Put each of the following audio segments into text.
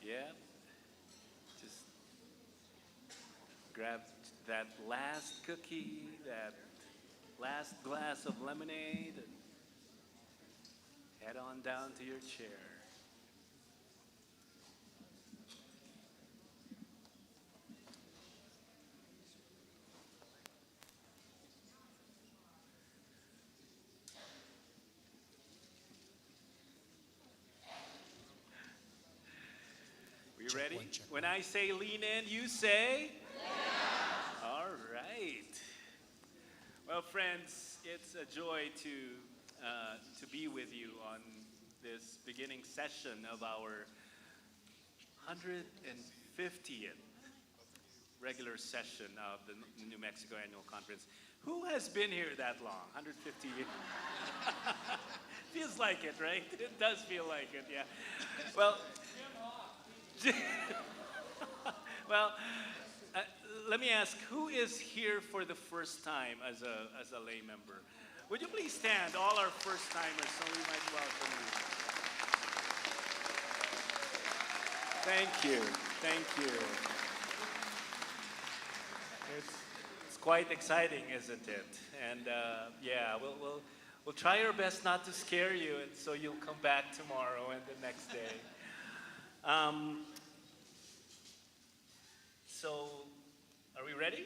Yeah, just grab that last cookie, that last glass of lemonade, and head on down to your chair. We Check ready? one, check When one. I say lean in, you say? Yeah. All right. Well, friends, it's a joy to be with you on this beginning session of our 150th regular session of the New Mexico Annual Conference. Who has been here that long? 150 years? Feels like it, right? It does feel like it, yeah. Well, well, uh, let me ask, who is here for the first time as a lay member? Would you please stand, all our first timers, so we might welcome you. Thank you, thank you. It's quite exciting, isn't it? And yeah, we'll try our best not to scare you, and so you'll come back tomorrow and the next day. Um, so, are we ready?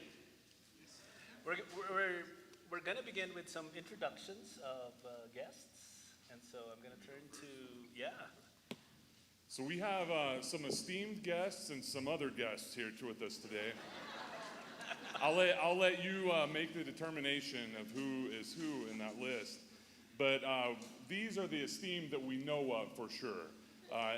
We're, we're, we're going to begin with some introductions of guests. And so I'm going to turn to, yeah. So we have some esteemed guests and some other guests here with us today. I'll let you make the determination of who is who in that list. But these are the esteemed that we know of for sure.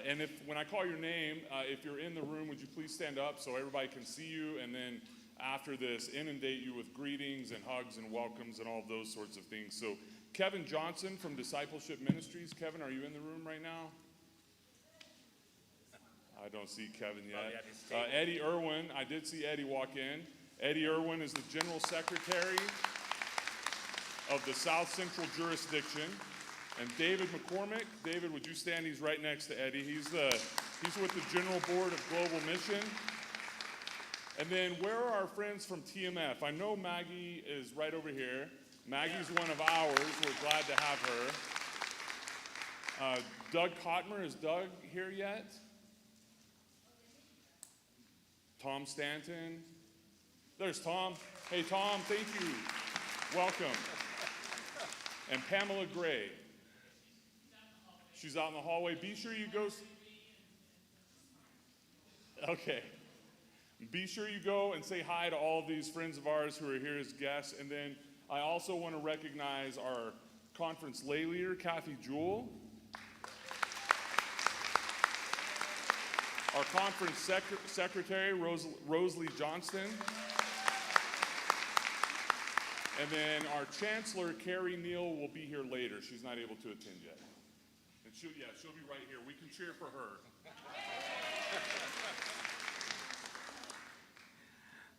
And when I call your name, if you're in the room, would you please stand up so everybody can see you, and then after this, inundate you with greetings and hugs and welcomes and all of those sorts of things. So Kevin Johnson from Discipleship Ministries. Kevin, are you in the room right now? I don't see Kevin yet. Eddie Irwin, I did see Eddie walk in. Eddie Irwin is the General Secretary of the South Central Jurisdiction. And David McCormick, David, would you stand? He's right next to Eddie. He's with the General Board of Global Mission. And then where are our friends from TMF? I know Maggie is right over here. Maggie's one of ours. We're glad to have her. Doug Cotmer, is Doug here yet? Tom Stanton. There's Tom. Hey, Tom, thank you. Welcome. And Pamela Gray. She's out in the hallway. Be sure you go. Okay. Be sure you go and say hi to all these friends of ours who are here as guests. And then I also want to recognize our conference lay leader, Kathy Jewell. Our conference secretary, Rosalie Johnston. And then our chancellor, Carrie Neal, will be here later. She's not able to attend yet. And she'll be right here. We can cheer for her.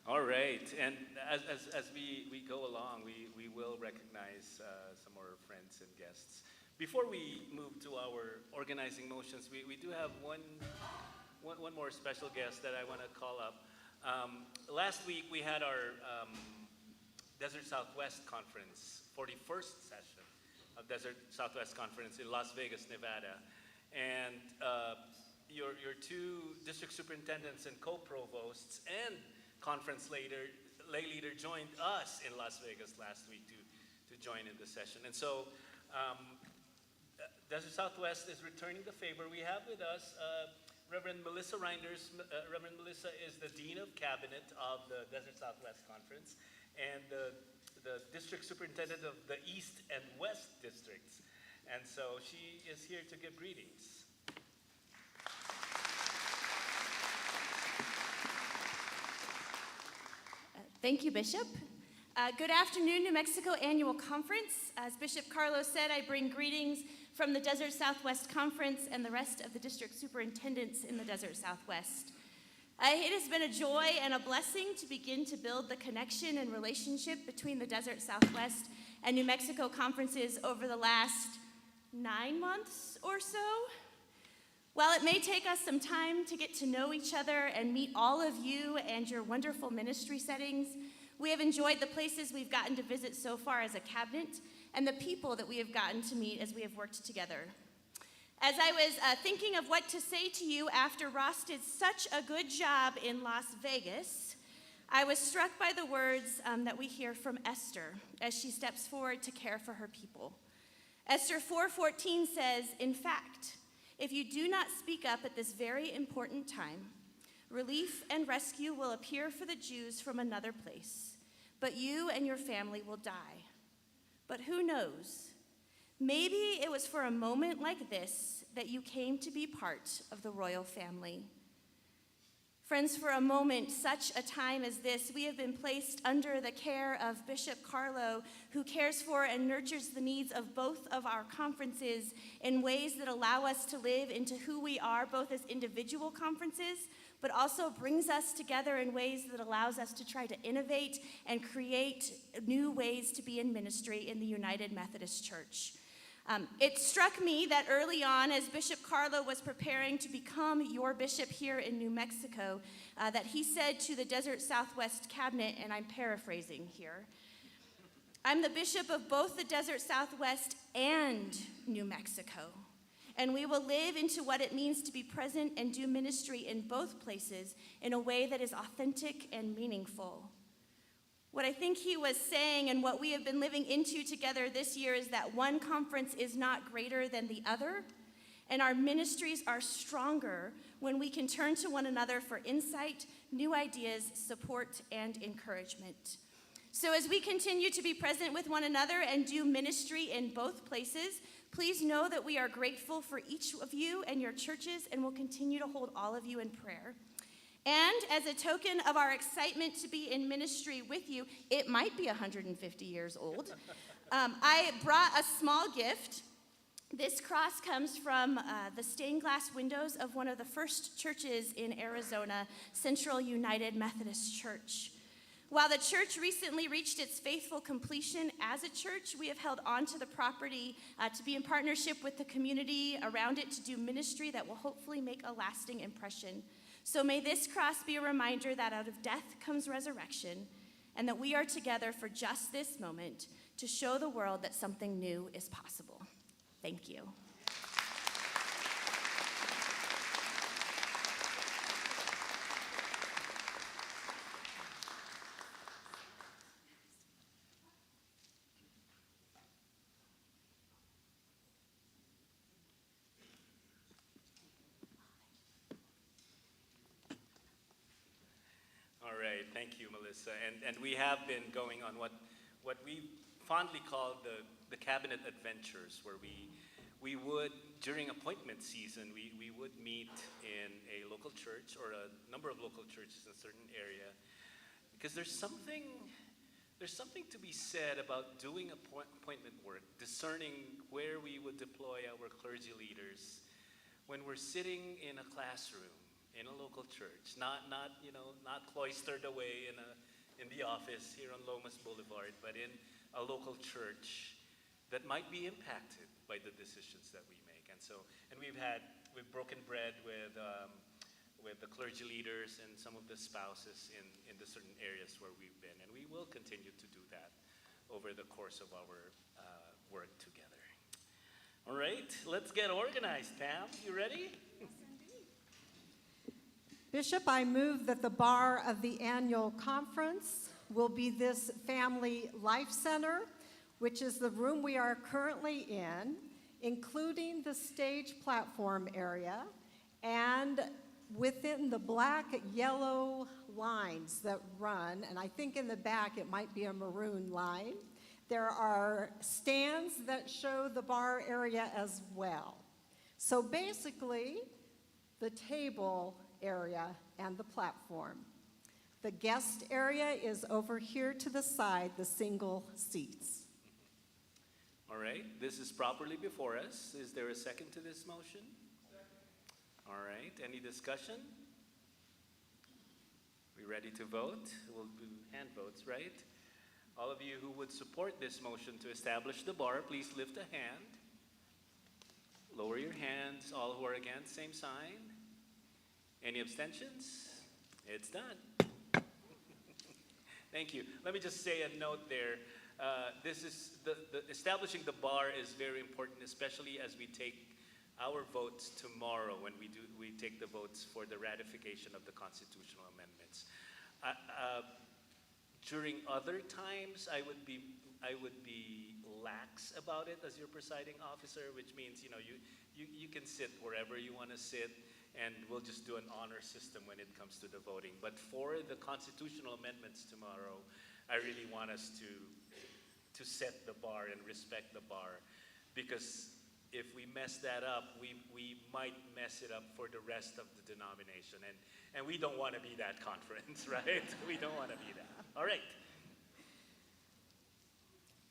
All right, and as we go along, we will recognize some more friends and guests. Before we move to our organizing motions, we do have one more special guest that I want to call up. Last week we had our Desert Southwest Conference, 41st session of Desert Southwest Conference in Las Vegas, Nevada. And your two district superintendents and co-provosts and conference lay leader joined us in Las Vegas last week to join in the session. And so Desert Southwest is returning the favor. We have with us Reverend Melissa Reinders. Reverend Melissa is the Dean of Cabinet of the Desert Southwest Conference and the District Superintendent of the East and West Districts. And so she is here to give greetings. Thank you, Bishop. Good afternoon, New Mexico Annual Conference. As Bishop Carlos said, I bring greetings from the Desert Southwest Conference and the rest of the district superintendents in the Desert Southwest. It has been a joy and a blessing to begin to build the connection and relationship between the Desert Southwest and New Mexico conferences over the last 9 months or so. While it may take us some time to get to know each other and meet all of you and your wonderful ministry settings, we have enjoyed the places we've gotten to visit so far as a cabinet and the people that we have gotten to meet as we have worked together. As I was thinking of what to say to you after Ross did such a good job in Las Vegas, I was struck by the words that we hear from Esther as she steps forward to care for her people. Esther 4:14 says, "In fact, if you do not speak up at this very important time, relief and rescue will appear for the Jews from another place, but you and your family will die. But who knows? Maybe it was for a moment like this that you came to be part of the royal family." Friends, for a moment, such a time as this, we have been placed under the care of Bishop Carlo, who cares for and nurtures the needs of both of our conferences in ways that allow us to live into who we are, both as individual conferences, but also brings us together in ways that allows us to try to innovate and create new ways to be in ministry in the United Methodist Church. It struck me that early on, as Bishop Carlo was preparing to become your bishop here in New Mexico, that he said to the Desert Southwest Cabinet, and I'm paraphrasing here, "I'm the bishop of both the Desert Southwest and New Mexico, and we will live into what it means to be present and do ministry in both places in a way that is authentic and meaningful." What I think he was saying, and what we have been living into together this year, is that one conference is not greater than the other, and our ministries are stronger when we can turn to one another for insight, new ideas, support, and encouragement. So as we continue to be present with one another and do ministry in both places, please know that we are grateful for each of you and your churches, and will continue to hold all of you in prayer. And as a token of our excitement to be in ministry with you, it might be 150 years old, I brought a small gift. This cross comes from the stained glass windows of one of the first churches in Arizona, Central United Methodist Church. While the church recently reached its faithful completion as a church, we have held on to the property to be in partnership with the community around it to do ministry that will hopefully make a lasting impression. So may this cross be a reminder that out of death comes resurrection, and that we are together for just this moment to show the world that something new is possible. Thank you. Thank you, Melissa. And we have been going on what we fondly call the cabinet adventures, where we would, during appointment season, we would meet in a local church or a number of local churches in a certain area, because there's something to be said about doing appointment work, discerning where we would deploy our clergy leaders when we're sitting in a classroom in a local church, not cloistered away in the office here on Lomas Boulevard, but in a local church that might be impacted by the decisions that we make. And we've broken bread with the clergy leaders and some of the spouses in the certain areas where we've been, and we will continue to do that over the course of our work together. All right, let's get organized. Pam, you ready? Bishop, I move that the bar of the annual conference will be this Family Life Center, which is the room we are currently in, including the stage platform area, and within the black yellow lines that run, and I think in the back it might be a maroon line, there are stands that show the bar area as well. So basically, the table area and the platform. The guest area is over here to the side, the single seats. All right, this is properly before us. Is there a second to this motion? Second. All right, any discussion? We ready to vote? We'll do hand votes, right? All of you who would support this motion to establish the bar, please lift a hand. Lower your hands. against? All who are against, same sign. Any abstentions? It's done. Thank you. Let me just say a note there. This is the establishing the bar is very important, especially as we take our votes tomorrow when we take the votes for the ratification of the constitutional amendments. During other times, I would be lax about it as your presiding officer, which means you can sit wherever you want to sit, and we'll just do an honor system when it comes to the voting. But for the constitutional amendments tomorrow, I really want us to set the bar and respect the bar, because if we mess that up, we might mess it up for the rest of the denomination, and we don't want to be that conference, right? We don't want to be that. All right.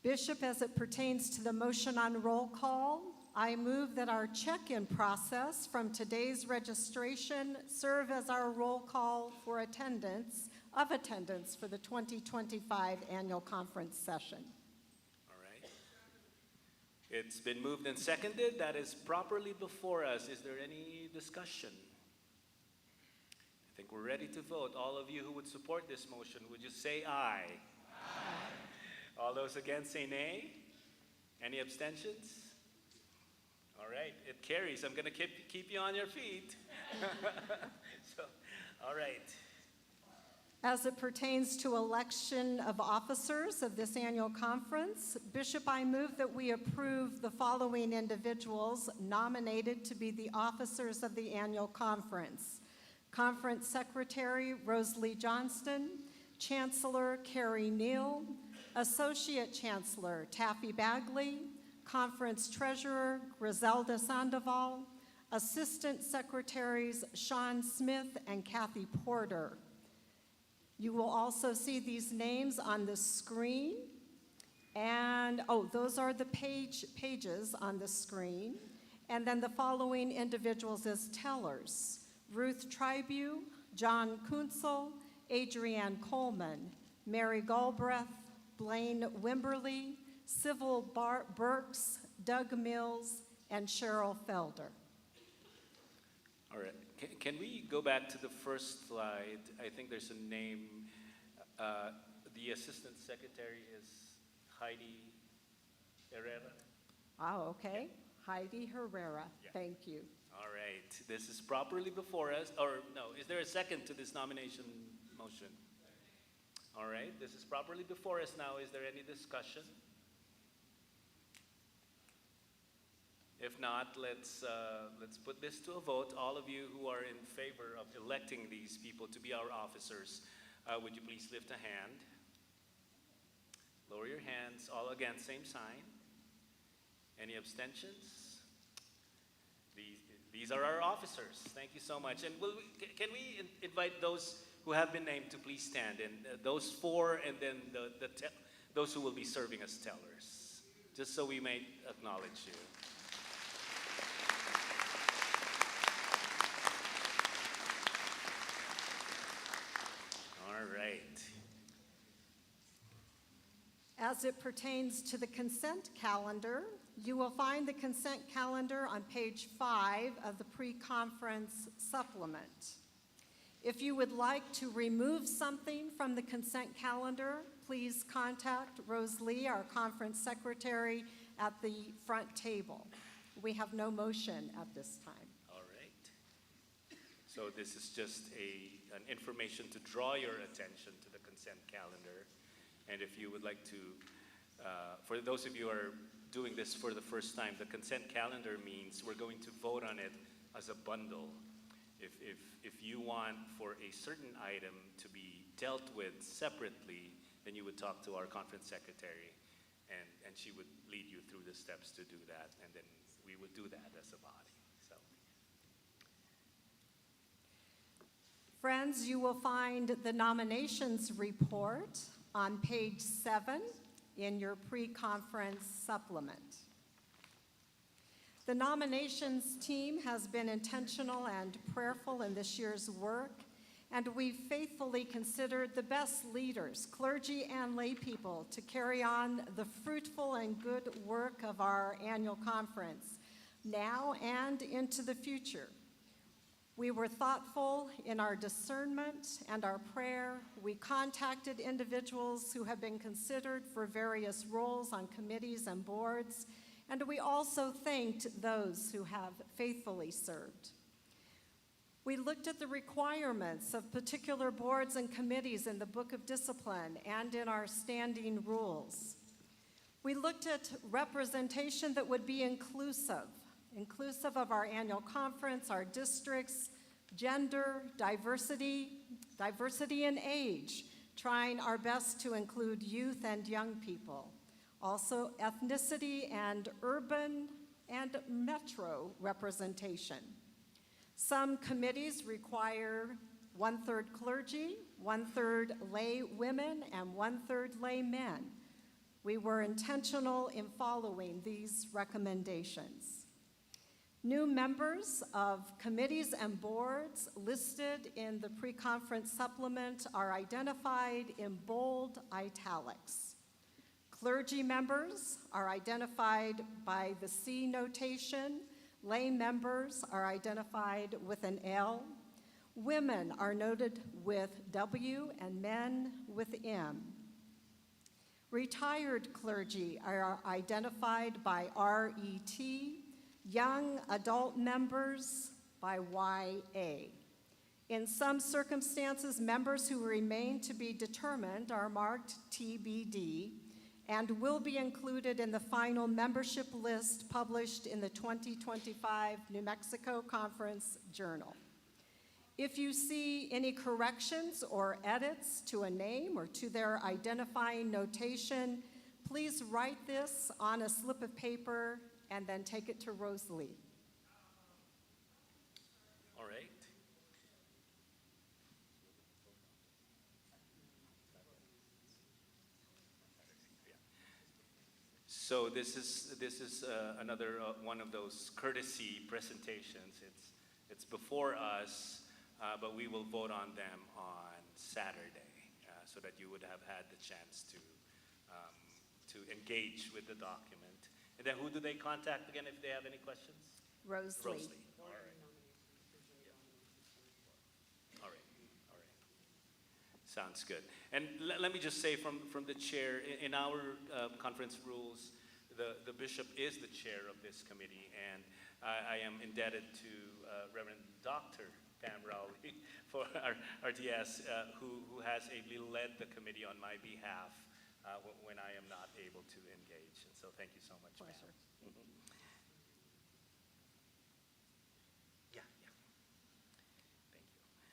Bishop, as it pertains to the motion on roll call, I move that our check-in process from today's registration serve as our roll call for attendance for the 2025 annual conference session. All right. It's been moved and seconded. That is properly before us. Is there any discussion? I think we're ready to vote. All of you who would support this motion, would you say aye? Aye. All those against say nay. Any abstentions? All right, it carries. I'm going to keep you on your feet. All right. As it pertains to election of officers of this annual conference, Bishop, I move that we approve the following individuals nominated to be the officers of the annual conference. Conference Secretary Rosalie Johnston, Chancellor Carrie Neal, Associate Chancellor Taffy Bagley, Conference Treasurer Griselda Sandoval, Assistant Secretaries Sean Smith and Kathy Porter. You will also see these names on the screen. And, those are the pages on the screen. And then the following individuals as tellers: Ruth Tribu, John Kunzel, Adrienne Coleman, Mary Galbraith, Blaine Wimberly, Civil Burks, Doug Mills, and Cheryl Felder. All right. Can we go back to the first slide? I think there's a name. The Assistant Secretary is Heidi Herrera. Oh, okay. Yeah. Heidi Herrera. Yeah. Thank you. All right. This is properly before us. Or no, is there a second to this nomination motion? All right. This is properly before us now. Is there any discussion? If not, let's put this to a vote. All of you who are in favor of electing these people to be our officers, would you please lift a hand? Lower your hands. All against, same sign. Any abstentions? These are our officers. Thank you so much. And can we invite those who have been named to please stand? And those four, and then those who will be serving as tellers, just so we may acknowledge you. All right. As it pertains to the consent calendar, you will find the consent calendar on page 5 of the pre-conference supplement. If you would like to remove something from the consent calendar, please contact Rose Lee, our conference secretary, at the front table. We have no motion at this time. All right. So this is just an information to draw your attention to the consent calendar. And if you would like to, for those of you who are doing this for the first time, the consent calendar means we're going to vote on it as a bundle. If you want for a certain item to be dealt with separately, then you would talk to our conference secretary, and she would lead you through the steps to do that, and then we would do that as a body. So, friends, you will find the nominations report on page 7 in your pre-conference supplement. The nominations team has been intentional and prayerful in this year's work, and we've faithfully considered the best leaders, clergy and lay people, to carry on the fruitful and good work of our annual conference. now and into the future. We were thoughtful in our discernment and our prayer. We contacted individuals who have been considered for various roles on committees and boards, and we also thanked those who have faithfully served. We looked at the requirements of particular boards and committees in the Book of Discipline and in our standing rules. We looked at representation that would be inclusive of our annual conference, our districts, gender, diversity in age, trying our best to include youth and young people. Also ethnicity and urban and metro representation. Some committees require 1/3 clergy, 1/3 lay women, and 1/3 lay men. We were intentional in following these recommendations. New members of committees and boards listed in the pre-conference supplement are identified in bold italics. Clergy members are identified by the C notation. Lay members are identified with an L. Women are noted with W and men with M. Retired clergy are identified by RET. Young adult members by YA. In some circumstances, members who remain to be determined are marked TBD and will be included in the final membership list published in the 2025 New Mexico Conference Journal. If you see any corrections or edits to a name or to their identifying notation, please write this on a slip of paper and then take it to Rosalie. All right. So this is another one of those courtesy presentations. It's before us, but we will vote on them on Saturday, so that you would have had the chance to engage with the document. And then who do they contact again if they have any questions? Rosalie. All right. All right. All right. Sounds good. And let me just say from the chair, in our conference rules, the bishop is the chair of this committee, and I am indebted to Reverend Dr. Pam Rowley for our RTS, who has ably led the committee on my behalf when I am not able to engage. And so thank you so much. Pleasure. Mm-hmm. Yeah.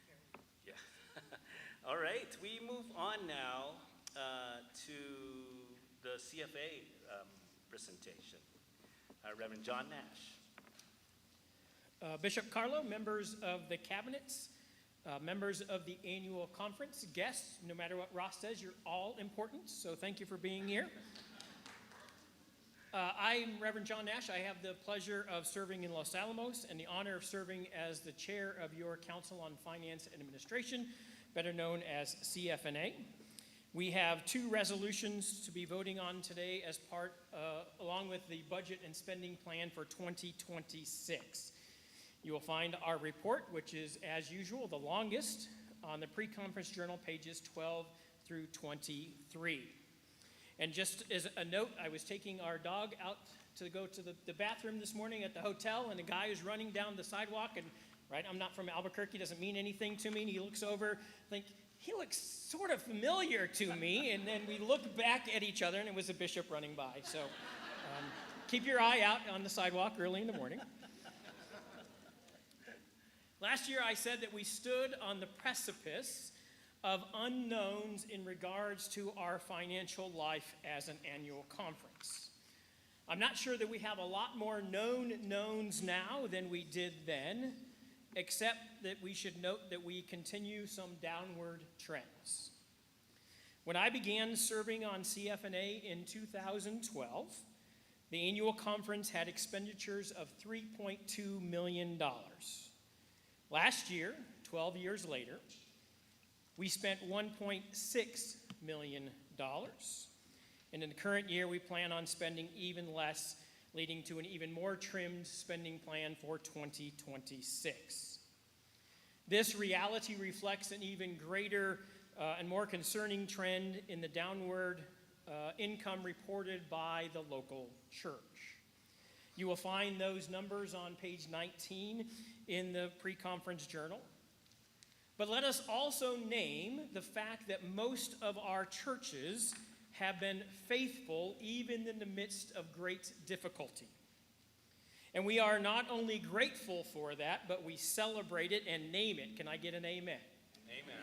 Thank you. Yeah. All right, we move on now to the CFA presentation. Reverend John Nash. Bishop Carlo, members of the cabinets, members of the annual conference, guests, no matter what Ross says, you're all important, so thank you for being here. I'm Reverend John Nash. I have the pleasure of serving in Los Alamos and the honor of serving as the chair of your Council on Finance and Administration, better known as CFNA. We have 2 resolutions to be voting on today as part, along with the budget and spending plan for 2026. You will find our report, which is, as usual, the longest, on the pre-conference journal, pages 12 through 23. And just as a note, I was taking our dog out to go to the bathroom this morning at the hotel, and a guy is running down the sidewalk, and right, I'm not from Albuquerque, doesn't mean anything to me, and he looks over, think, he looks sort of familiar to me, and then we looked back at each other, and it was a bishop running by. So keep your eye out on the sidewalk early in the morning. Last year I said that we stood on the precipice of unknowns in regards to our financial life as an annual conference. I'm not sure that we have a lot more known knowns now than we did then, except that we should note that we continue some downward trends. When I began serving on CFNA in 2012, the annual conference had expenditures of $3.2 million. Last year, 12 years later, we spent $1.6 million. And in the current year, we plan on spending even less leading to an even more trimmed spending plan for 2026. This reality reflects an even greater and more concerning trend in the downward income reported by the local church. You will find those numbers on page 19 in the pre-conference journal. But let us also name the fact that most of our churches have been faithful even in the midst of great difficulty. And we are not only grateful for that, but we celebrate it and name it. Can I get an amen? Amen.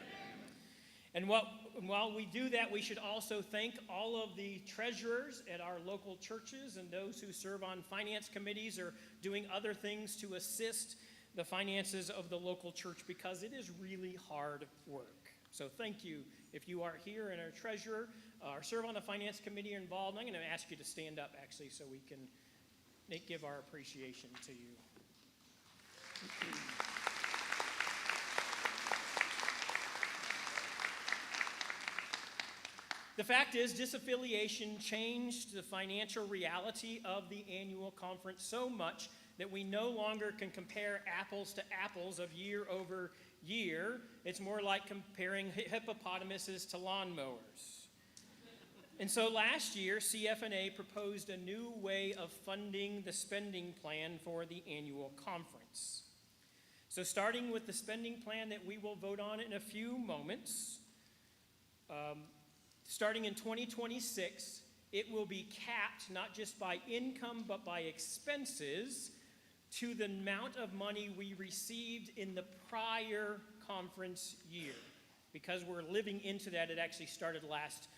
And while we do that, we should also thank all of the treasurers at our local churches and those who serve on finance committees or doing other things to assist the finances of the local church, because it is really hard work. So thank you. If you are here and are a treasurer or serve on a finance committee or involved, I'm going to ask you to stand up actually so we can give our appreciation to you. The fact is, disaffiliation changed the financial reality of the annual conference so much that we no longer can compare apples to apples of year over year. It's more like comparing hippopotamuses to lawnmowers. And so last year, CFNA proposed a new way of funding the spending plan for the annual conference. So starting with the spending plan that we will vote on in a few moments, starting in 2026, it will be capped not just by income but by expenses to the amount of money we received in the prior conference year. Because we're living into that, it actually started last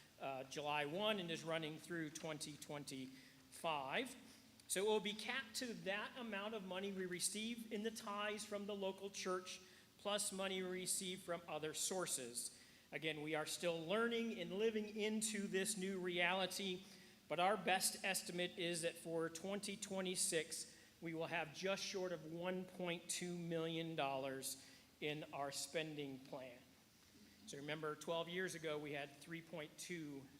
July 1 and is running through 2025. So it will be capped to that amount of money we receive in the tithes from the local church, plus money we receive from other sources. Again, we are still learning and living into this new reality, but our best estimate is that for 2026, we will have just short of $1.2 million in our spending plan. So remember, 12 years ago, we had $3.2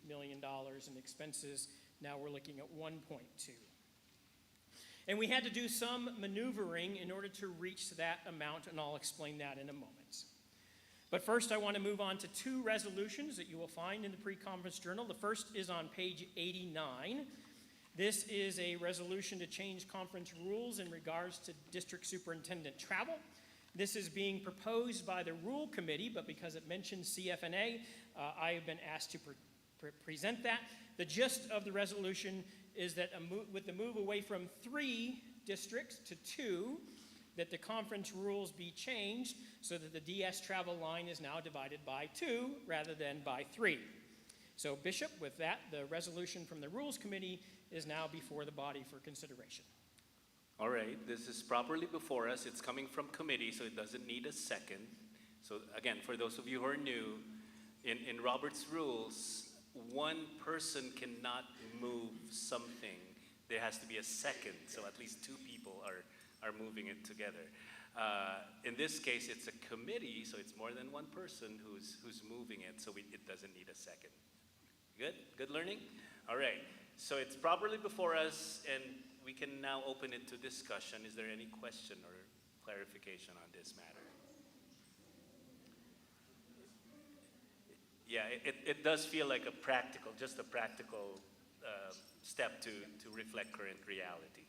million in expenses. Now we're looking at 1.2. And we had to do some maneuvering in order to reach that amount, and I'll explain that in a moment. But first, I want to move on to two resolutions that you will find in the pre-conference journal. The first is on page 89. This is a resolution to change conference rules in regards to district superintendent travel. This is being proposed by the Rule Committee, but because it mentions CFNA, I have been asked to present that. The gist of the resolution is that with the move away from 3 districts to 2, that the conference rules be changed so that the DS travel line is now divided by 2 rather than by 3. So, Bishop, with that, the resolution from the Rules Committee is now before the body for consideration. All right, this is properly before us. It's coming from committee, so it doesn't need a second. So again, for those of you who are new, in Robert's rules, one person cannot move something. There has to be a second, so at least 2 people are moving it together. In this case, it's a committee, so it's more than one person who's moving it, so it doesn't need a second. Good? Good learning? All right, so it's properly before us, and we can now open it to discussion. Is there any question or clarification on this matter? Yeah, it does feel like just a practical step to reflect current reality.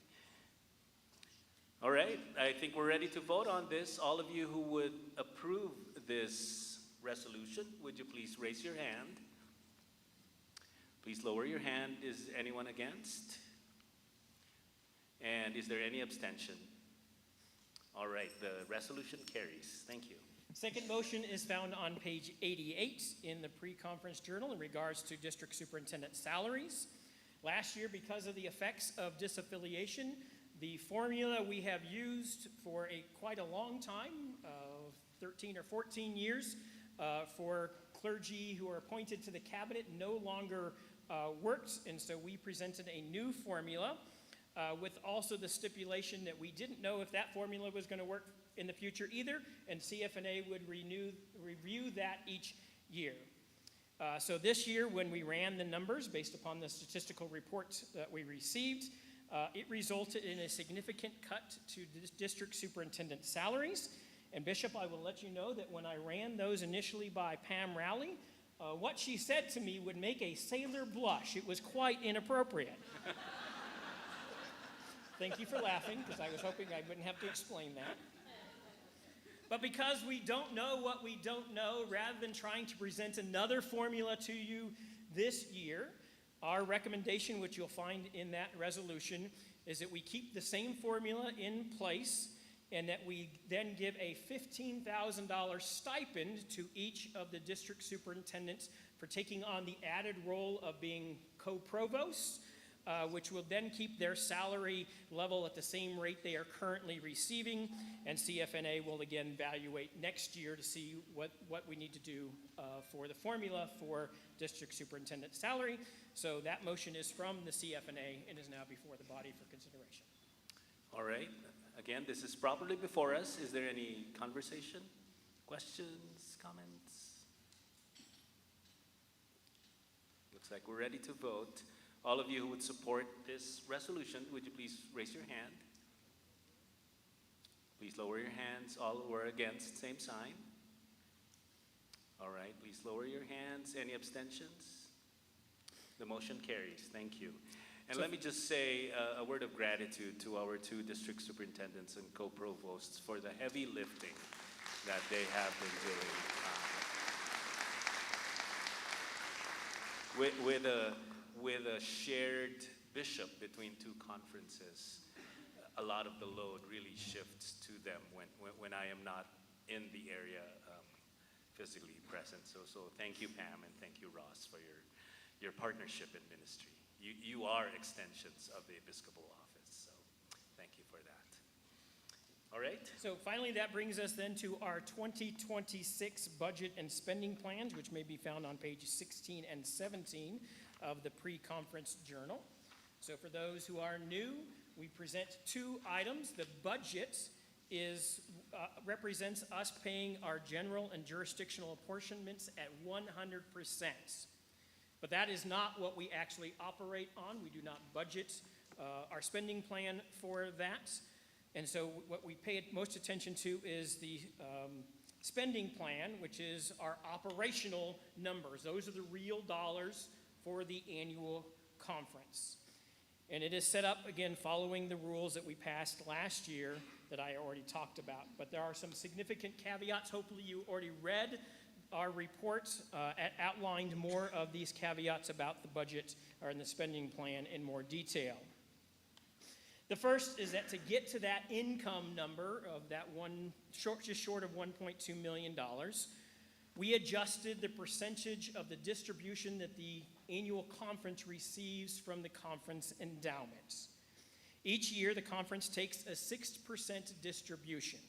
All right, I think we're ready to vote on this. All of you who would approve this resolution, would you please raise your hand? Please lower your hand. Is anyone against? And is there any abstention? All right, the resolution carries. Thank you. Second motion is found on page 88 in the pre-conference journal in regards to district superintendent salaries. Last year, because of the effects of disaffiliation, the formula we have used for quite a long time, 13 or 14 years, for clergy who are appointed to the cabinet no longer worked, and so we presented a new formula with also the stipulation that we didn't know if that formula was going to work in the future either, and CFNA would review that each year. So this year, when we ran the numbers based upon the statistical reports that we received, it resulted in a significant cut to district superintendent salaries. And Bishop, I will let you know that when I ran those initially by Pam Rowley, what she said to me would make a sailor blush. It was quite inappropriate. Thank you for laughing, because I was hoping I wouldn't have to explain that. But because we don't know what we don't know, rather than trying to present another formula to you this year, our recommendation, which you'll find in that resolution, is that we keep the same formula in place and that we then give a $15,000 stipend to each of the district superintendents for taking on the added role of being co-provosts, which will then keep their salary level at the same rate they are currently receiving, and CFNA will again evaluate next year to see what we need to do for the formula for district superintendent salary. So that motion is from the CFNA and is now before the body for consideration. All right. Again, this is properly before us. Is there any conversation, questions, comments? Looks like we're ready to vote. All of you who would support this resolution, would you please raise your hand? Please lower your hands. All who are against, same sign. All right, please lower your hands. Any abstentions? The motion carries. Thank you. And let me just say a word of gratitude to our two district superintendents and co-provosts for the heavy lifting that they have been doing. With a shared bishop between two conferences, a lot of the load really shifts to them when I am not in the area physically present. So thank you, Pam, and thank you, Ross, for your partnership in ministry. You are extensions of the Episcopal office, so thank you for that. All right. So finally, that brings us then to our 2026 budget and spending plans, which may be found on page 16 and 17 of the pre-conference journal. So for those who are new, we present two items. The budget represents us paying our general and jurisdictional apportionments at 100%. But that is not what we actually operate on. We do not budget our spending plan for that. And so what we pay most attention to is the spending plan, which is our operational numbers. Those are the real dollars for the annual conference. And it is set up, again, following the rules that we passed last year that I already talked about. But there are some significant caveats. Hopefully you already read our report outlined more of these caveats about the budget or in the spending plan in more detail. The first is that to get to that income number of that just short of $1.2 million, we adjusted the percentage of the distribution that the annual conference receives from the conference endowments. Each year, the conference takes a 6% distribution.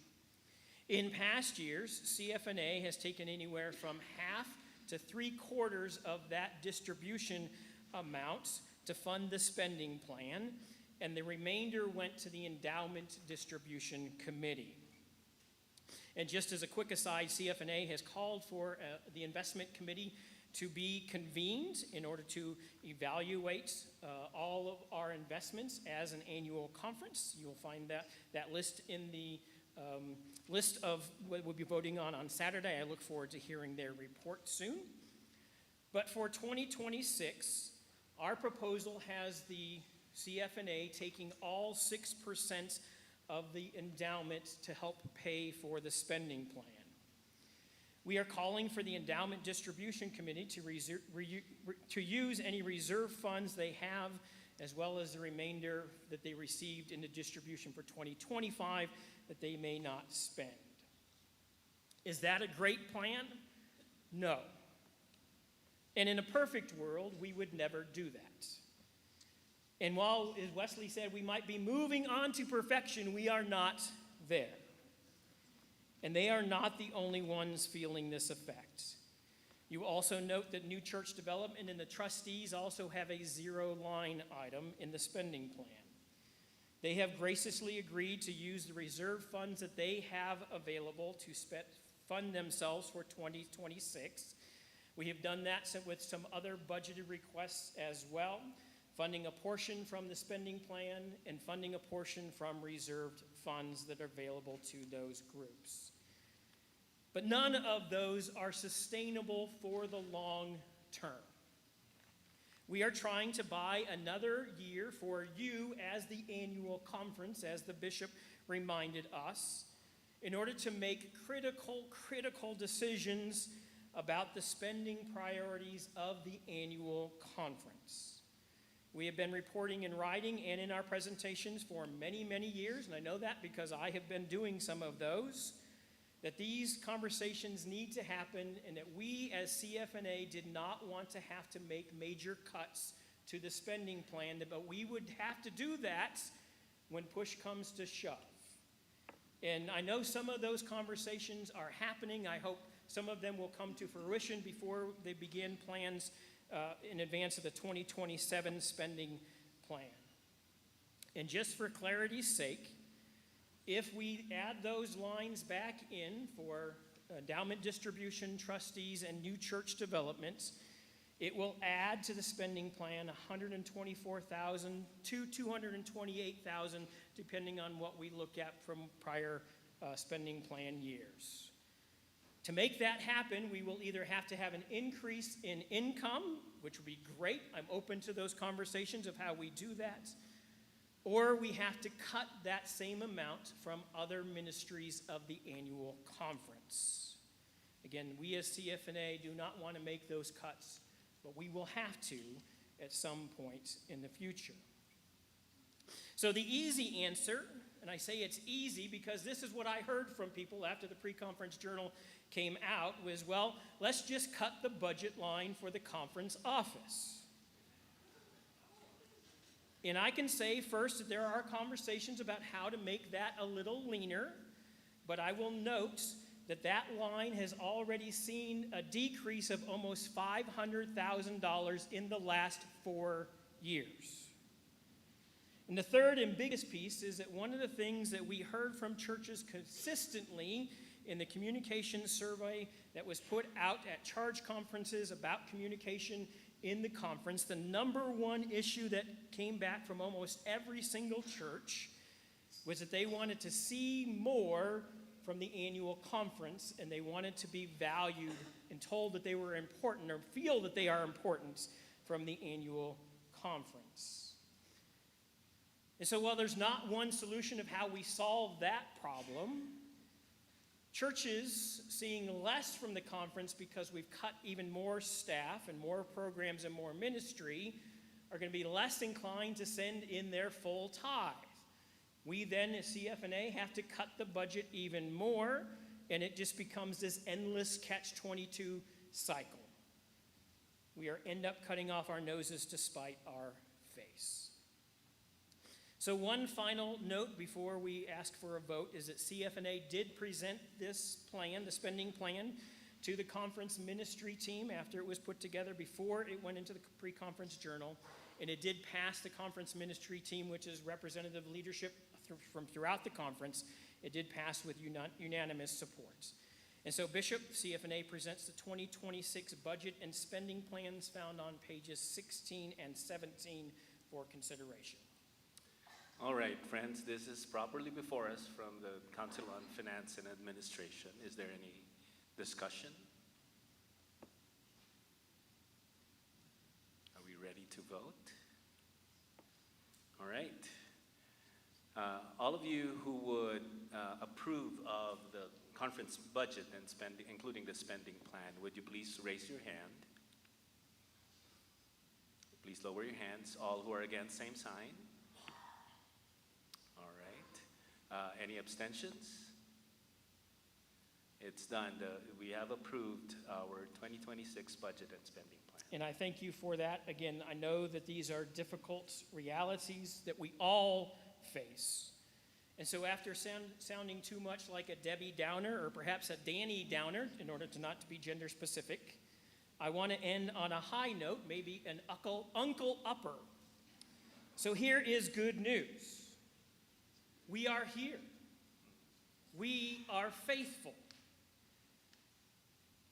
In past years, CFNA has taken anywhere from half to 3/4 of that distribution amount to fund the spending plan, and the remainder went to the endowment distribution committee. And just as a quick aside, CFNA has called for the investment committee to be convened in order to evaluate all of our investments as an annual conference. You'll find that list in the list of what we'll be voting on Saturday. I look forward to hearing their report soon. But for 2026, our proposal has the CFNA taking all 6% of the endowment to help pay for the spending plan. We are calling for the Endowment Distribution Committee to use any reserve funds they have, as well as the remainder that they received in the distribution for 2025 that they may not spend. Is that a great plan? No. And in a perfect world, we would never do that. And while, as Wesley said, we might be moving on to perfection, we are not there. And they are not the only ones feeling this effect. You also note that New Church Development and the trustees also have a zero-line item in the spending plan. They have graciously agreed to use the reserve funds that they have available to fund themselves for 2026. We have done that with some other budgeted requests as well funding a portion from the spending plan, and funding a portion from reserved funds that are available to those groups. But none of those are sustainable for the long term. We are trying to buy another year for you as the annual conference, as the bishop reminded us, in order to make critical decisions about the spending priorities of the annual conference. We have been reporting in writing and in our presentations for many, many years, and I know that because I have been doing some of those, that these conversations need to happen, and that we as CFNA did not want to have to make major cuts to the spending plan, but we would have to do that when push comes to shove. And I know some of those conversations are happening. I hope some of them will come to fruition before they begin plans in advance of the 2027 spending plan. And just for clarity's sake, if we add those lines back in for endowment distribution, trustees, and new church developments, it will add to the spending plan $124,000 to $228,000, depending on what we look at from prior spending plan years. To make that happen, we will either have to have an increase in income, which would be great. I'm open to those conversations of how we do that. Or we have to cut that same amount from other ministries of the annual conference. Again, we as CFNA do not want to make those cuts, but we will have to at some point in the future. So the easy answer, and I say it's easy because this is what I heard from people after the pre-conference journal came out, was, well, let's just cut the budget line for the conference office. And I can say first that there are conversations about how to make that a little leaner, but I will note that that line has already seen a decrease of almost $500,000 in the last 4 years. And the third and biggest piece is that one of the things that we heard from churches consistently in the communication survey that was put out at charge conferences about communication in the conference, the number one issue that came back from almost every single church was that they wanted to see more from the annual conference, and they wanted to be valued and told that they were important or feel that they are important from the annual conference. And so while there's not one solution of how we solve that problem, churches seeing less from the conference because we've cut even more staff and more programs and more ministry are going to be less inclined to send in their full tithe. We then, as CFNA, have to cut the budget even more, and it just becomes this endless catch-22 cycle. We end up cutting off our noses to spite our face. So one final note before we ask for a vote is that CFNA did present this plan, the spending plan, to the conference ministry team after it was put together, before it went into the pre-conference journal, and it did pass the conference ministry team, which is representative leadership from throughout the conference. It did pass with unanimous support. And so Bishop, CFNA presents the 2026 budget and spending plans found on pages 16 and 17 for consideration. All right, friends, this is properly before us from the Council on Finance and Administration. Is there any discussion? Are we ready to vote? All right. All of you who would approve of the conference budget and spending, including the spending plan, would you please raise your hand? Please lower your hands. All who are against, same sign. All right. Any abstentions? It's done. We have approved our 2026 budget and spending plan. And I thank you for that. Again, I know that these are difficult realities that we all face. And so after sounding too much like a Debbie Downer, or perhaps a Danny Downer, in order to not to be gender specific, I want to end on a high note, maybe an uncle upper. So here is good news. We are here. We are faithful.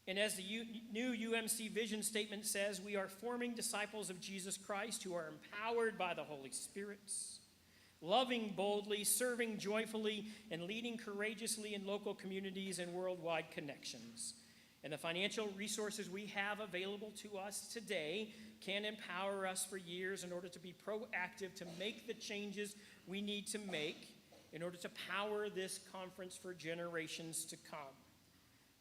And as the new UMC vision statement says, we are forming disciples of Jesus Christ who are empowered by the Holy Spirit, loving boldly, serving joyfully, and leading courageously in local communities and worldwide connections. And the financial resources we have available to us today can empower us for years in order to be proactive to make the changes we need to make in order to power this conference for generations to come.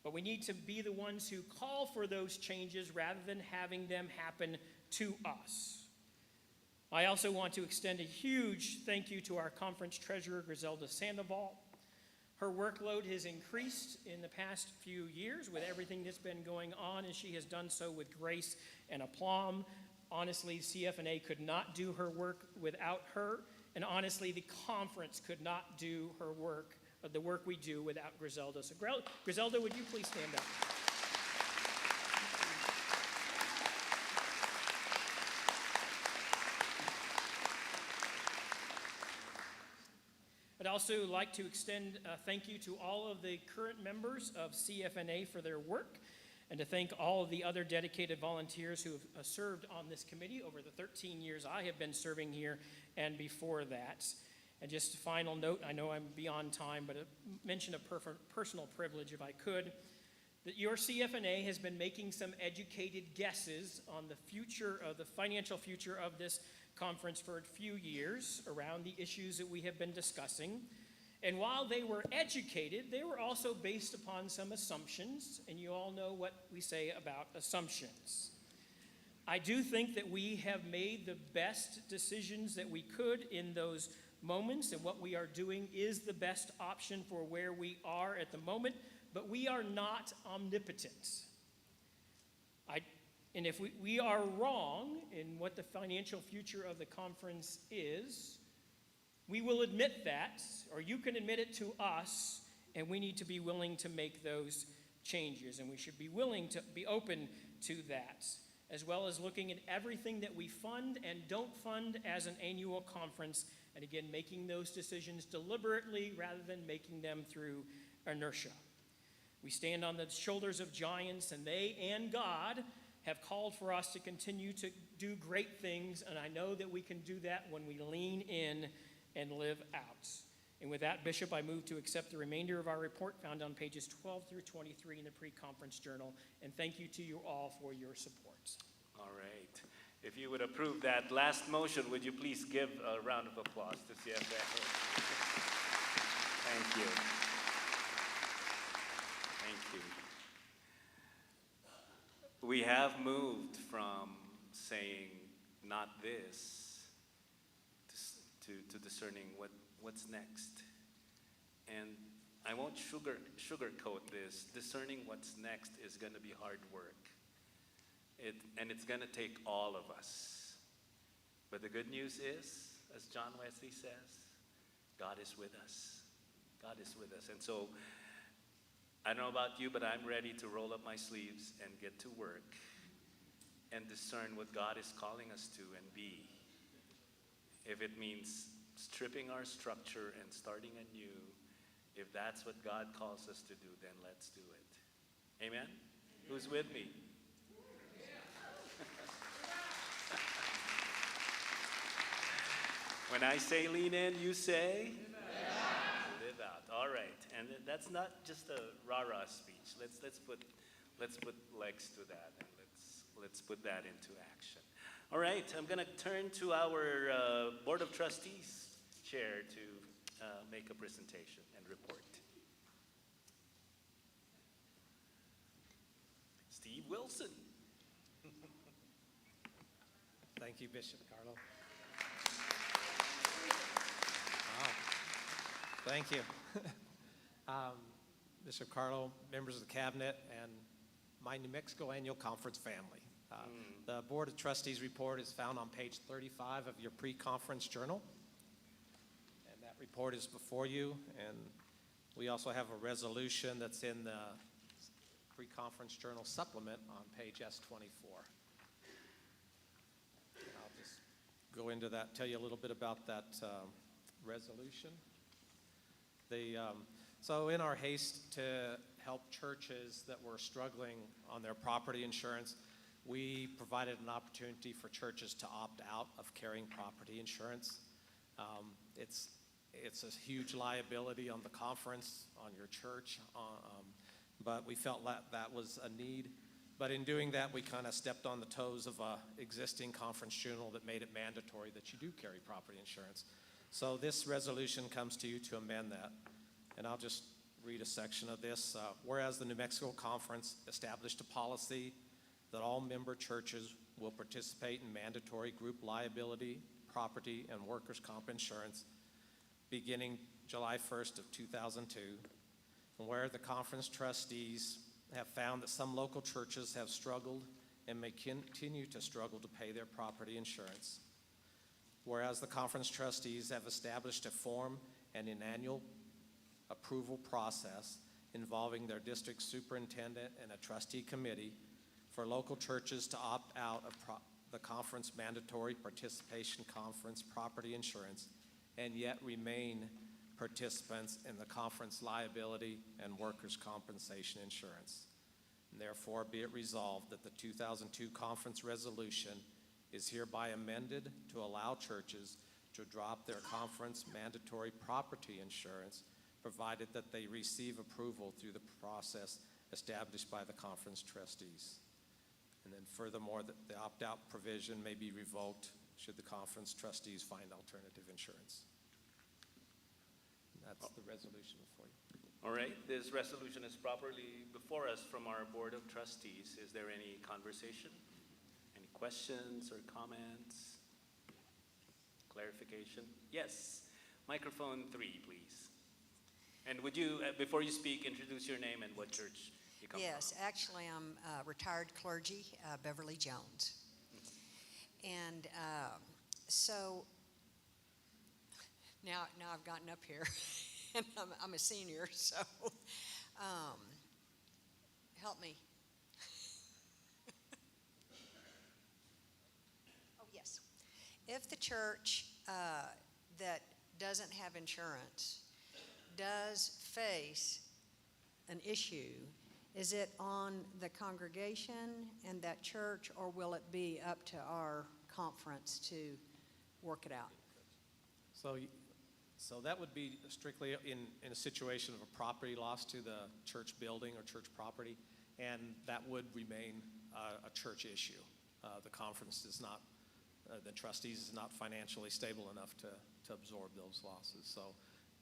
But we need to be the ones who call for those changes rather than having them happen to us. I also want to extend a huge thank you to our conference treasurer, Griselda Sandoval. Her workload has increased in the past few years with everything that's been going on, and she has done so with grace and aplomb. Honestly, CFNA could not do her work without her, and honestly, the conference could not do her work, the work we do, without Griselda. So Griselda, would you please stand up? I'd also like to extend a thank you to all of the current members of CFNA for their work, and to thank all of the other dedicated volunteers who have served on this committee over the 13 years I have been serving here and before that. And just a final note, I know I'm beyond time, but mention a personal privilege if I could, that your CFNA has been making some educated guesses on the future of the financial future of this conference for a few years around the issues that we have been discussing. And while they were educated, they were also based upon some assumptions, and you all know what we say about assumptions. I do think that we have made the best decisions that we could in those moments, and what we are doing is the best option for where we are at the moment, but we are not omnipotent. And if we are wrong in what the financial future of the conference is, we will admit that, or you can admit it to us, and we need to be willing to make those changes, and we should be willing to be open to that, as well as looking at everything that we fund and don't fund as an annual conference, and again, making those decisions deliberately rather than making them through inertia. We stand on the shoulders of giants, and they and God have called for us to continue to do great things, and I know that we can do that when we lean in and live out. And with that, Bishop, I move to accept the remainder of our report found on pages 12 through 23 in the pre-conference journal, and thank you to you all for your support. All right. If you would approve that last motion, would you please give a round of applause to CFNA? Thank you. Thank you. We have moved from saying not this to discerning what's next. And I won't sugarcoat this. Discerning what's next is going to be hard work. And it's going to take all of us. But the good news is, as John Wesley says, God is with us. God is with us. And so, I don't know about you, but I'm ready to roll up my sleeves and get to work and discern what God is calling us to and be. If it means stripping our structure and starting anew, if that's what God calls us to do, then let's do it. Amen? Who's with me? When I say lean in, you say? Live out. All right. And that's not just a rah-rah speech. Let's put legs to that, and let's put that into action. All right. I'm going to turn to our Board of Trustees chair to make a presentation and report. Steve Wilson. Thank you, Bishop Carlo. Wow. Thank you. Bishop Carlo, members of the cabinet, and my New Mexico Annual Conference family. The Board of Trustees report is found on page 35 of your pre-conference journal. And that report is before you. And we also have a resolution that's in the pre-conference journal supplement on page S24. And I'll just go into that, tell you a little bit about that resolution. So in our haste to help churches that were struggling on their property insurance, we provided an opportunity for churches to opt out of carrying property insurance. It's a huge liability on the conference, on your church, but we felt that was a need. But in doing that, we kind of stepped on the toes of an existing conference journal that made it mandatory that you do carry property insurance. So this resolution comes to you to amend that. And I'll just read a section of this. Whereas the New Mexico Conference established a policy that all member churches will participate in mandatory group liability, property, and workers' comp insurance beginning July 1st of 2002, and where the conference trustees have found that some local churches have struggled and may continue to struggle to pay their property insurance. Whereas the conference trustees have established a form and an annual approval process involving their district superintendent and a trustee committee for local churches to opt out of the conference mandatory participation conference property insurance and yet remain participants in the conference liability and workers' compensation insurance. And therefore, be it resolved that the 2002 conference resolution is hereby amended to allow churches to drop their conference mandatory property insurance, provided that they receive approval through the process established by the conference trustees. And then furthermore, that the opt-out provision may be revoked should the conference trustees find alternative insurance. And that's the resolution for you. All right, this resolution is properly before us from our Board of Trustees. Is there any conversation? Any questions or comments? Clarification? Yes. Microphone 3, please. And would you, before you speak, introduce your name and what church you come Yes, from? actually, I'm retired clergy, Beverly Jones. And so now I've gotten up here, and I'm a senior, so help me. Oh, yes. If the church that doesn't have insurance does face an issue, is it on the congregation and that church, or will it be up to our conference to work it out? So that would be strictly in a situation of a property loss to the church building or church property, and that would remain a church issue. The conference is not, the trustees is not financially stable enough to absorb those losses. So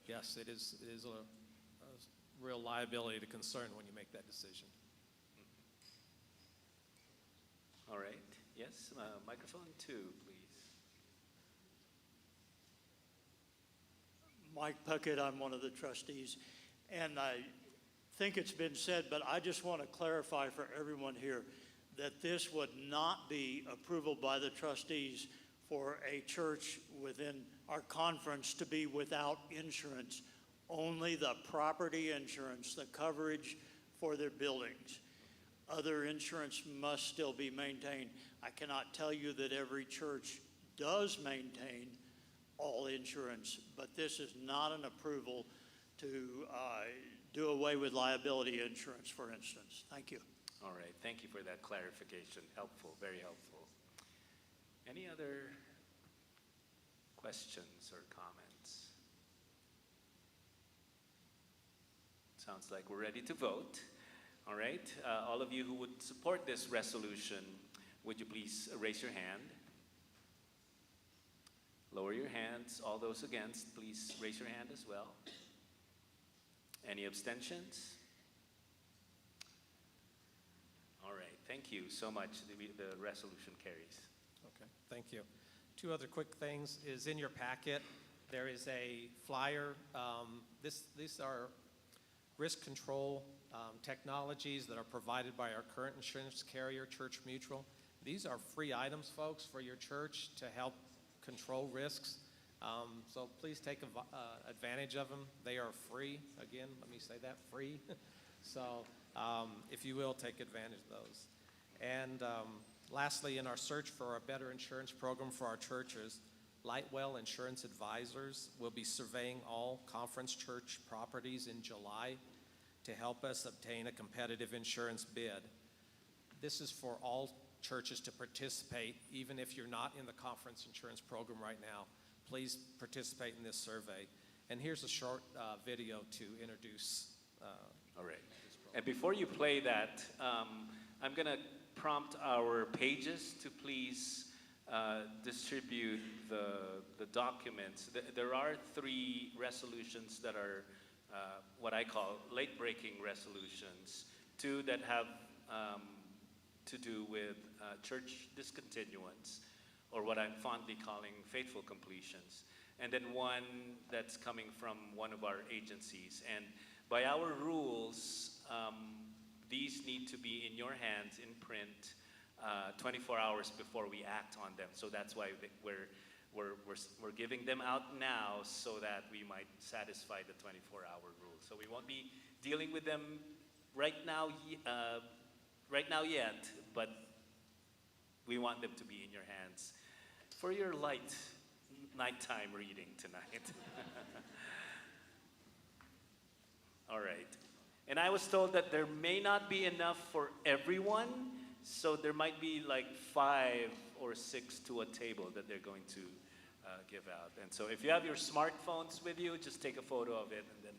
yes, it is a real liability to concern when you make that decision. All right. Yes, microphone 2, please. Mike Puckett, I'm one of the trustees, and I think it's been said, but I just want to clarify for everyone here that this would not be approval by the trustees for a church within our conference to be without insurance, only the property insurance, the coverage for their buildings. Other insurance must still be maintained. I cannot tell you that every church does maintain all insurance, but this is not an approval to do away with liability insurance, for instance. Thank you. All right. Thank you for that clarification. Helpful, very helpful. Any other questions or comments? Sounds like we're ready to vote. All right. All of you who would support this resolution, would you please raise your hand? Lower your hands. All those against, please raise your hand as well. Any abstentions? All right. Thank you so much. The resolution carries. Okay, thank you. 2 other quick things is in your packet. There is a flyer. These are risk control technologies that are provided by our current insurance carrier, Church Mutual. These are free items, folks, for your church to help control risks. So please take advantage of them. They are free. Again, let me say that, free. So if you will, take advantage of those. And lastly, in our search for a better insurance program for our churches, Lightwell Insurance Advisors will be surveying all Conference Church properties in July to help us obtain a competitive insurance bid. This is for all churches to participate, even if you're not in the conference insurance program right now. Please participate in this survey. And here's a short video to introduce. All right. And before you play that, I'm going to prompt our pages to please distribute the documents. There are 3 resolutions that are what I call late-breaking resolutions, 2 that have to do with church discontinuance, or what I'm fondly calling faithful completions, and then 1 that's coming from one of our agencies. And by our rules, these need to be in your hands in print 24 hours before we act on them. So that's why we're giving them out now, so that we might satisfy the 24-hour rule. So we won't be dealing with them right now yet, but we want them to be in your hands for your light nighttime reading tonight. All right. And I was told that there may not be enough for everyone, so there might be like 5 or 6 to a table that they're going to give out. And so if you have your smartphones with you, just take a photo of it and then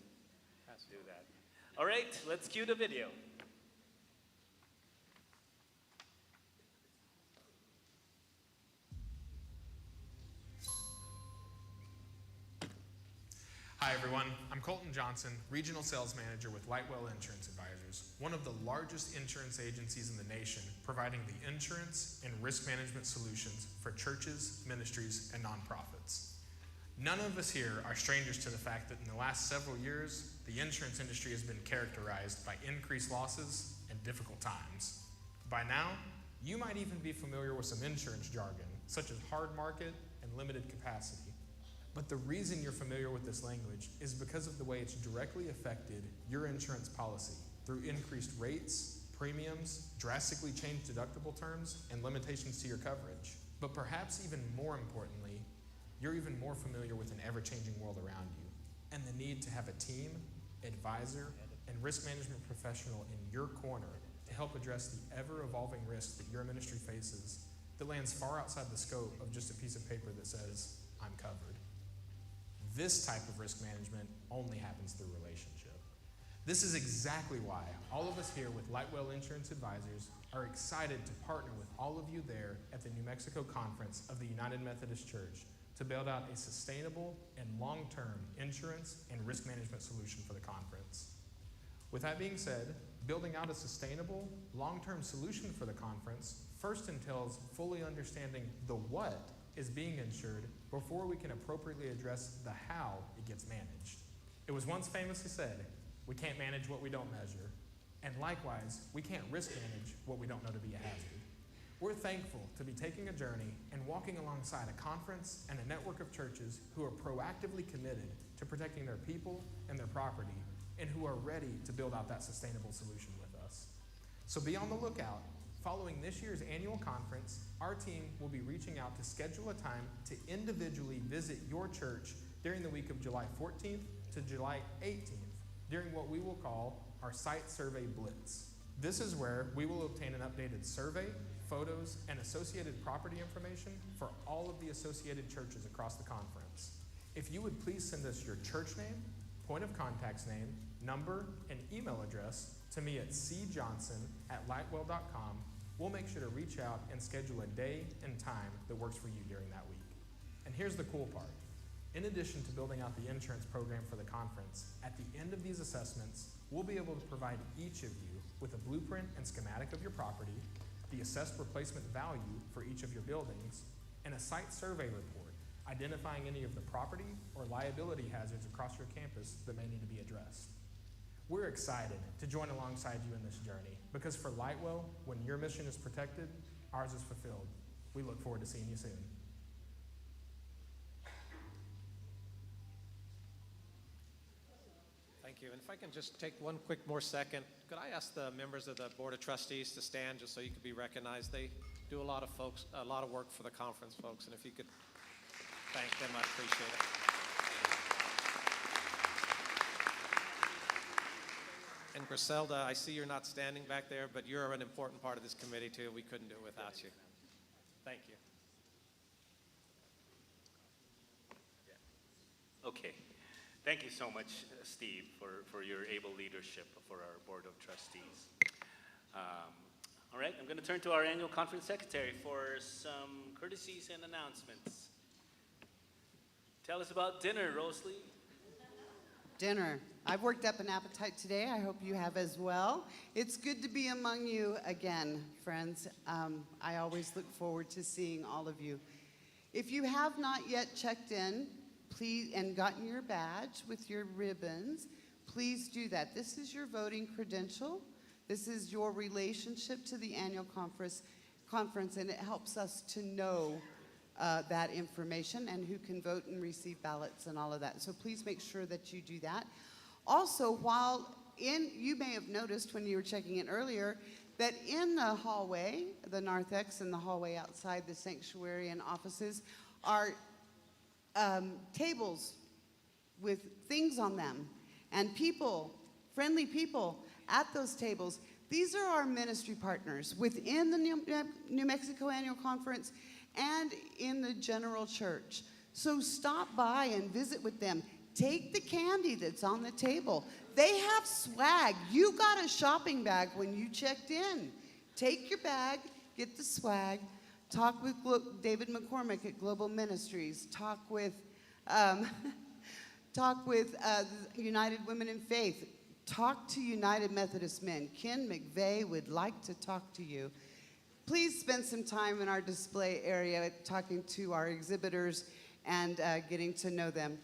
do that. All right, let's cue the video. Hi everyone, I'm Colton Johnson, Regional Sales Manager with Lightwell Insurance Advisors, one of the largest insurance agencies in the nation, providing the insurance and risk management solutions for churches, ministries, and nonprofits. None of us here are strangers to the fact that in the last several years, the insurance industry has been characterized by increased losses and difficult times. By now, you might even be familiar with some insurance jargon, such as hard market and limited capacity. But the reason you're familiar with this language is because of the way it's directly affected your insurance policy through increased rates, premiums, drastically changed deductible terms, and limitations to your coverage. But perhaps even more importantly, you're even more familiar with an ever-changing world around you and the need to have a team, advisor, and risk management professional in your corner to help address the ever-evolving risk that your ministry faces that lands far outside the scope of just a piece of paper that says, I'm covered. This type of risk management only happens through relationship. This is exactly why all of us here with Lightwell Insurance Advisors are excited to partner with all of you there at the New Mexico Conference of the United Methodist Church to build out a sustainable and long-term insurance and risk management solution for the conference. With that being said, building out a sustainable, long-term solution for the conference first entails fully understanding the what is being insured before we can appropriately address the how it gets managed. It was once famously said, we can't manage what we don't measure, and likewise, we can't risk manage what we don't know to be a hazard. We're thankful to be taking a journey and walking alongside a conference and a network of churches who are proactively committed to protecting their people and their property, and who are ready to build out that sustainable solution with us. So be on the lookout. Following this year's annual conference, our team will be reaching out to schedule a time to individually visit your church during the week of July 14th to July 18th, during what we will call our Site Survey Blitz. This is where we will obtain an updated survey, photos, and associated property information for all of the associated churches across the conference. If you would please send us your church name, point of contact's name, number, and email address to me at cjohnson@lightwell.com, we'll make sure to reach out and schedule a day and time that works for you during that week. And here's the cool part. In addition to building out the insurance program for the conference, at the end of these assessments, we'll be able to provide each of you with a blueprint and schematic of your property, the assessed replacement value for each of your buildings, and a site survey report identifying any of the property or liability hazards across your campus that may need to be addressed. We're excited to join alongside you in this journey because for Lightwell, when your mission is protected, ours is fulfilled. We look forward to seeing you soon. Thank you. And if I can just take one quick more second, could I ask the members of the Board of Trustees to stand just so you could be recognized? They do a lot of work for the conference, folks, and if you could Thank them, I appreciate it. And Griselda, I see you're not standing back there, but you're an important part of this committee too. We couldn't do it without you. Thank you. Okay. Thank you so much, Steve, for your able leadership for our Board of Trustees. All right, I'm going to turn to our annual conference secretary for some courtesies and announcements. Tell us about dinner, Rosalie. Dinner. I've worked up an appetite today. I hope you have as well. It's good to be among you again, friends. I always look forward to seeing all of you. If you have not yet checked in, please, and gotten your badge with your ribbons, please do that. This is your voting credential. This is your relationship to the annual conference, and it helps us to know that information and who can vote and receive ballots and all of that. So please make sure that you do that. Also, you may have noticed when you were checking in earlier that in the hallway, the narthex and the hallway outside the sanctuary and offices are tables with things on them and people, friendly people at those tables. These are our ministry partners within the New Mexico Annual Conference and in the general church. So stop by and visit with them. Take the candy that's on the table. They have swag. You got a shopping bag when you checked in. Take your bag, get the swag, talk with David McCormick at Global Ministries, talk with United Women in Faith, talk to United Methodist Men. Ken McVeigh would like to talk to you. Please spend some time in our display area talking to our exhibitors and getting to know them.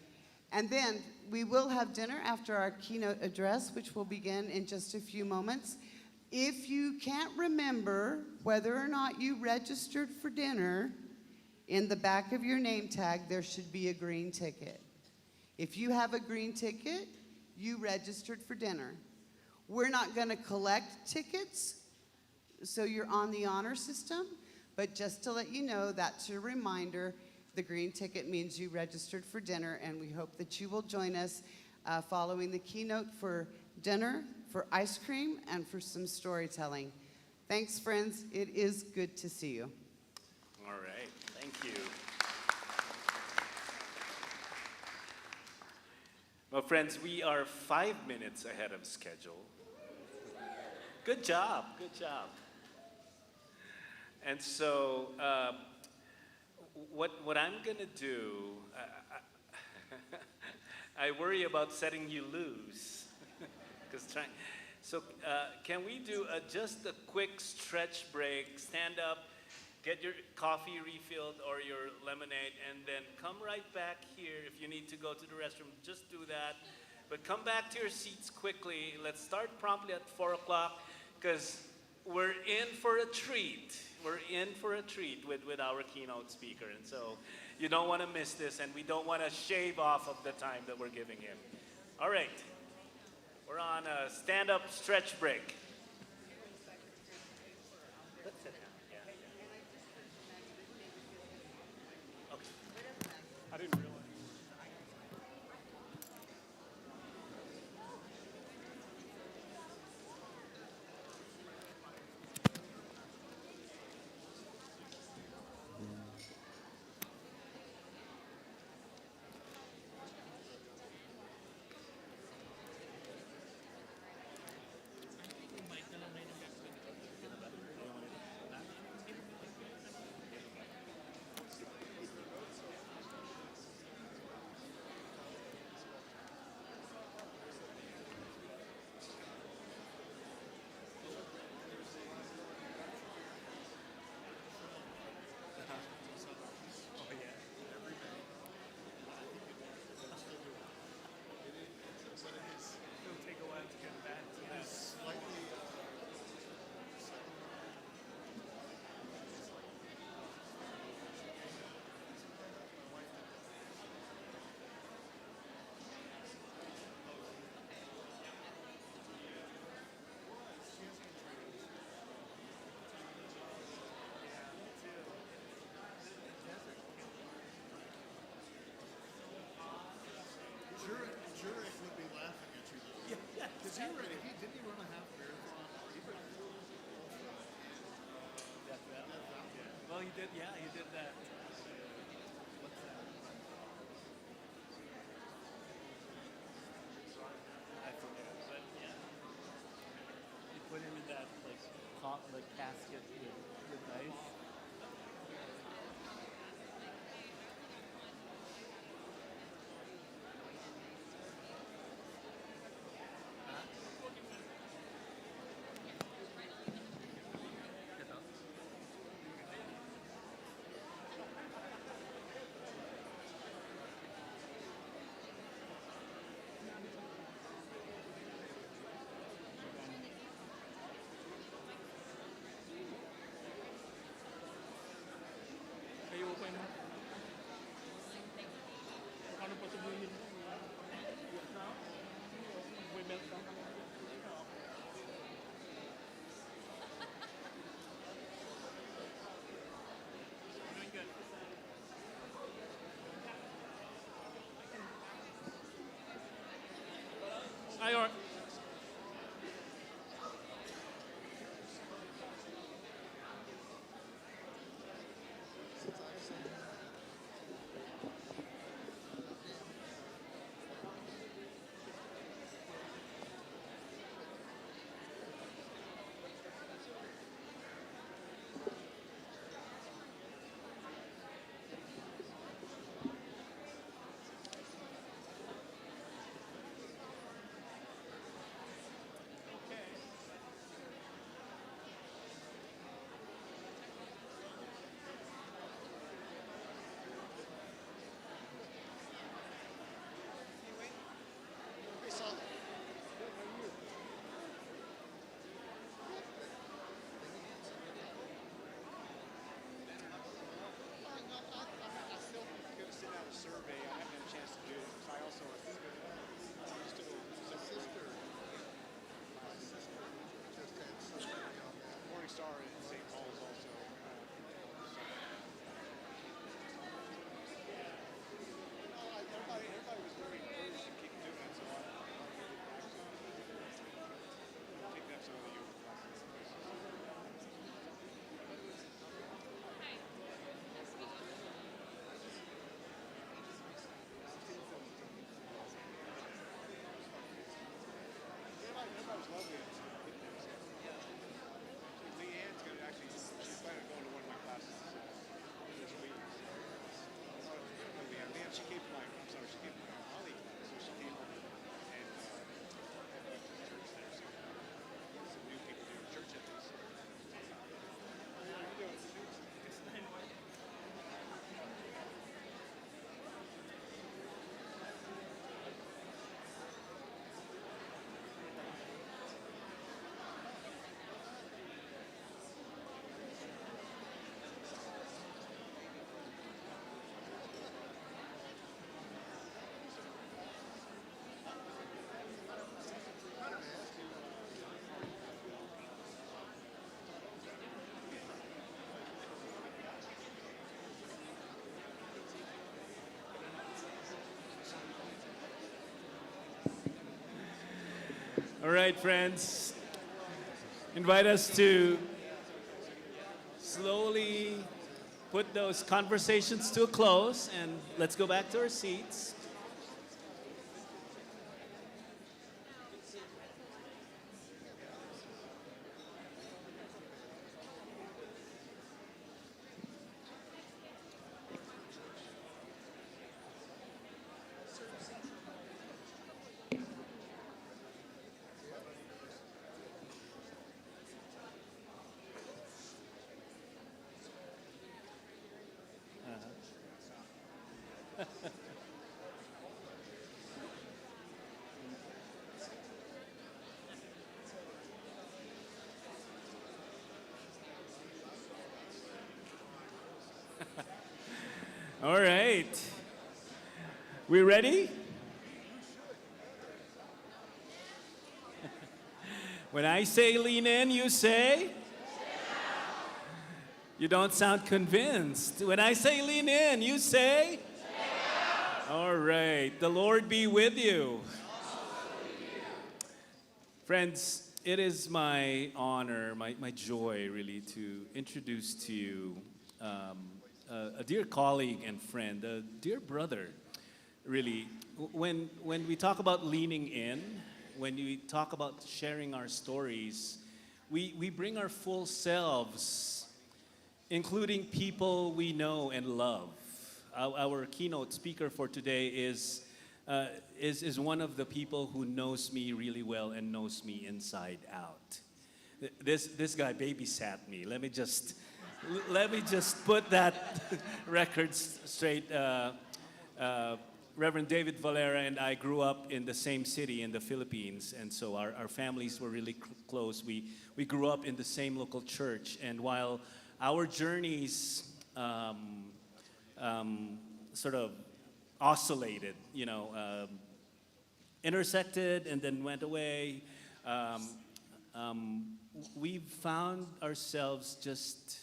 And then we will have dinner after our keynote address, which will begin in just a few moments. If you can't remember whether or not you registered for dinner, in the back of your name tag, there should be a green ticket. If you have a green ticket, you registered for dinner. We're not going to collect tickets, so you're on the honor system, but just to let you know, that's your reminder. The green ticket means you registered for dinner, and we hope that you will join us following the keynote for dinner, for ice cream, and for some storytelling. Thanks, friends. It is good to see you. All right, thank you. Well, friends, we are 5 minutes ahead of schedule. Good job, good job. And so, what I'm gonna do, I worry about setting you loose. Can we do just a quick stretch break, stand up, get your coffee refilled or your lemonade, and then come right back here. If you need to go to the restroom, just do that. But come back to your seats quickly. Let's start promptly at 4 o'clock, because we're in for a treat. We're in for a treat with our keynote speaker. And so you don't want to miss this, and we don't want to shave off of the time that we're giving him. All right. We're on a stand-up stretch break. Let's sit down. Yeah. Okay. I didn't realize. he did. Yeah, he did that. What's that? I forget, but yeah. He put him in that like casket with ice. Kayo open mo. Paano po sabihin? Now? We melt down. Doing good. Ayor. Survey. I haven't had a chance to do it because I also used to go to my sister just had surgery on that. Morning Star in St. Paul's also. Everybody was very encouraged to keep doing it, so I picked up some of the yoga classes. Everybody was lovely. Leanne's going to actually, she's planning on going to one of my classes this week. Leanne, she came from she came from my Holly class, so she came over and went to church there. So some new people doing church ethics. How are you doing? All right, friends. Invite us to slowly put those conversations to a close and let's go back to our seats. All right. We ready? When I say lean in, you say? You don't sound convinced. When I say lean in, you say? All right. The Lord be with you. Friends, it is my honor, my joy really, to introduce to you a dear colleague and friend, a dear brother, really. When we talk about leaning in, when we talk about sharing our stories, we bring our full selves, including people we know and love. Our keynote speaker for today is one of the people who knows me really well and knows me inside out. This guy babysat me. Let me just put that record straight. Reverend David Valera and I grew up in the same city in the Philippines, and so our families were really close. We grew up in the same local church, and while our journeys sort of oscillated, intersected and then went away, we found ourselves just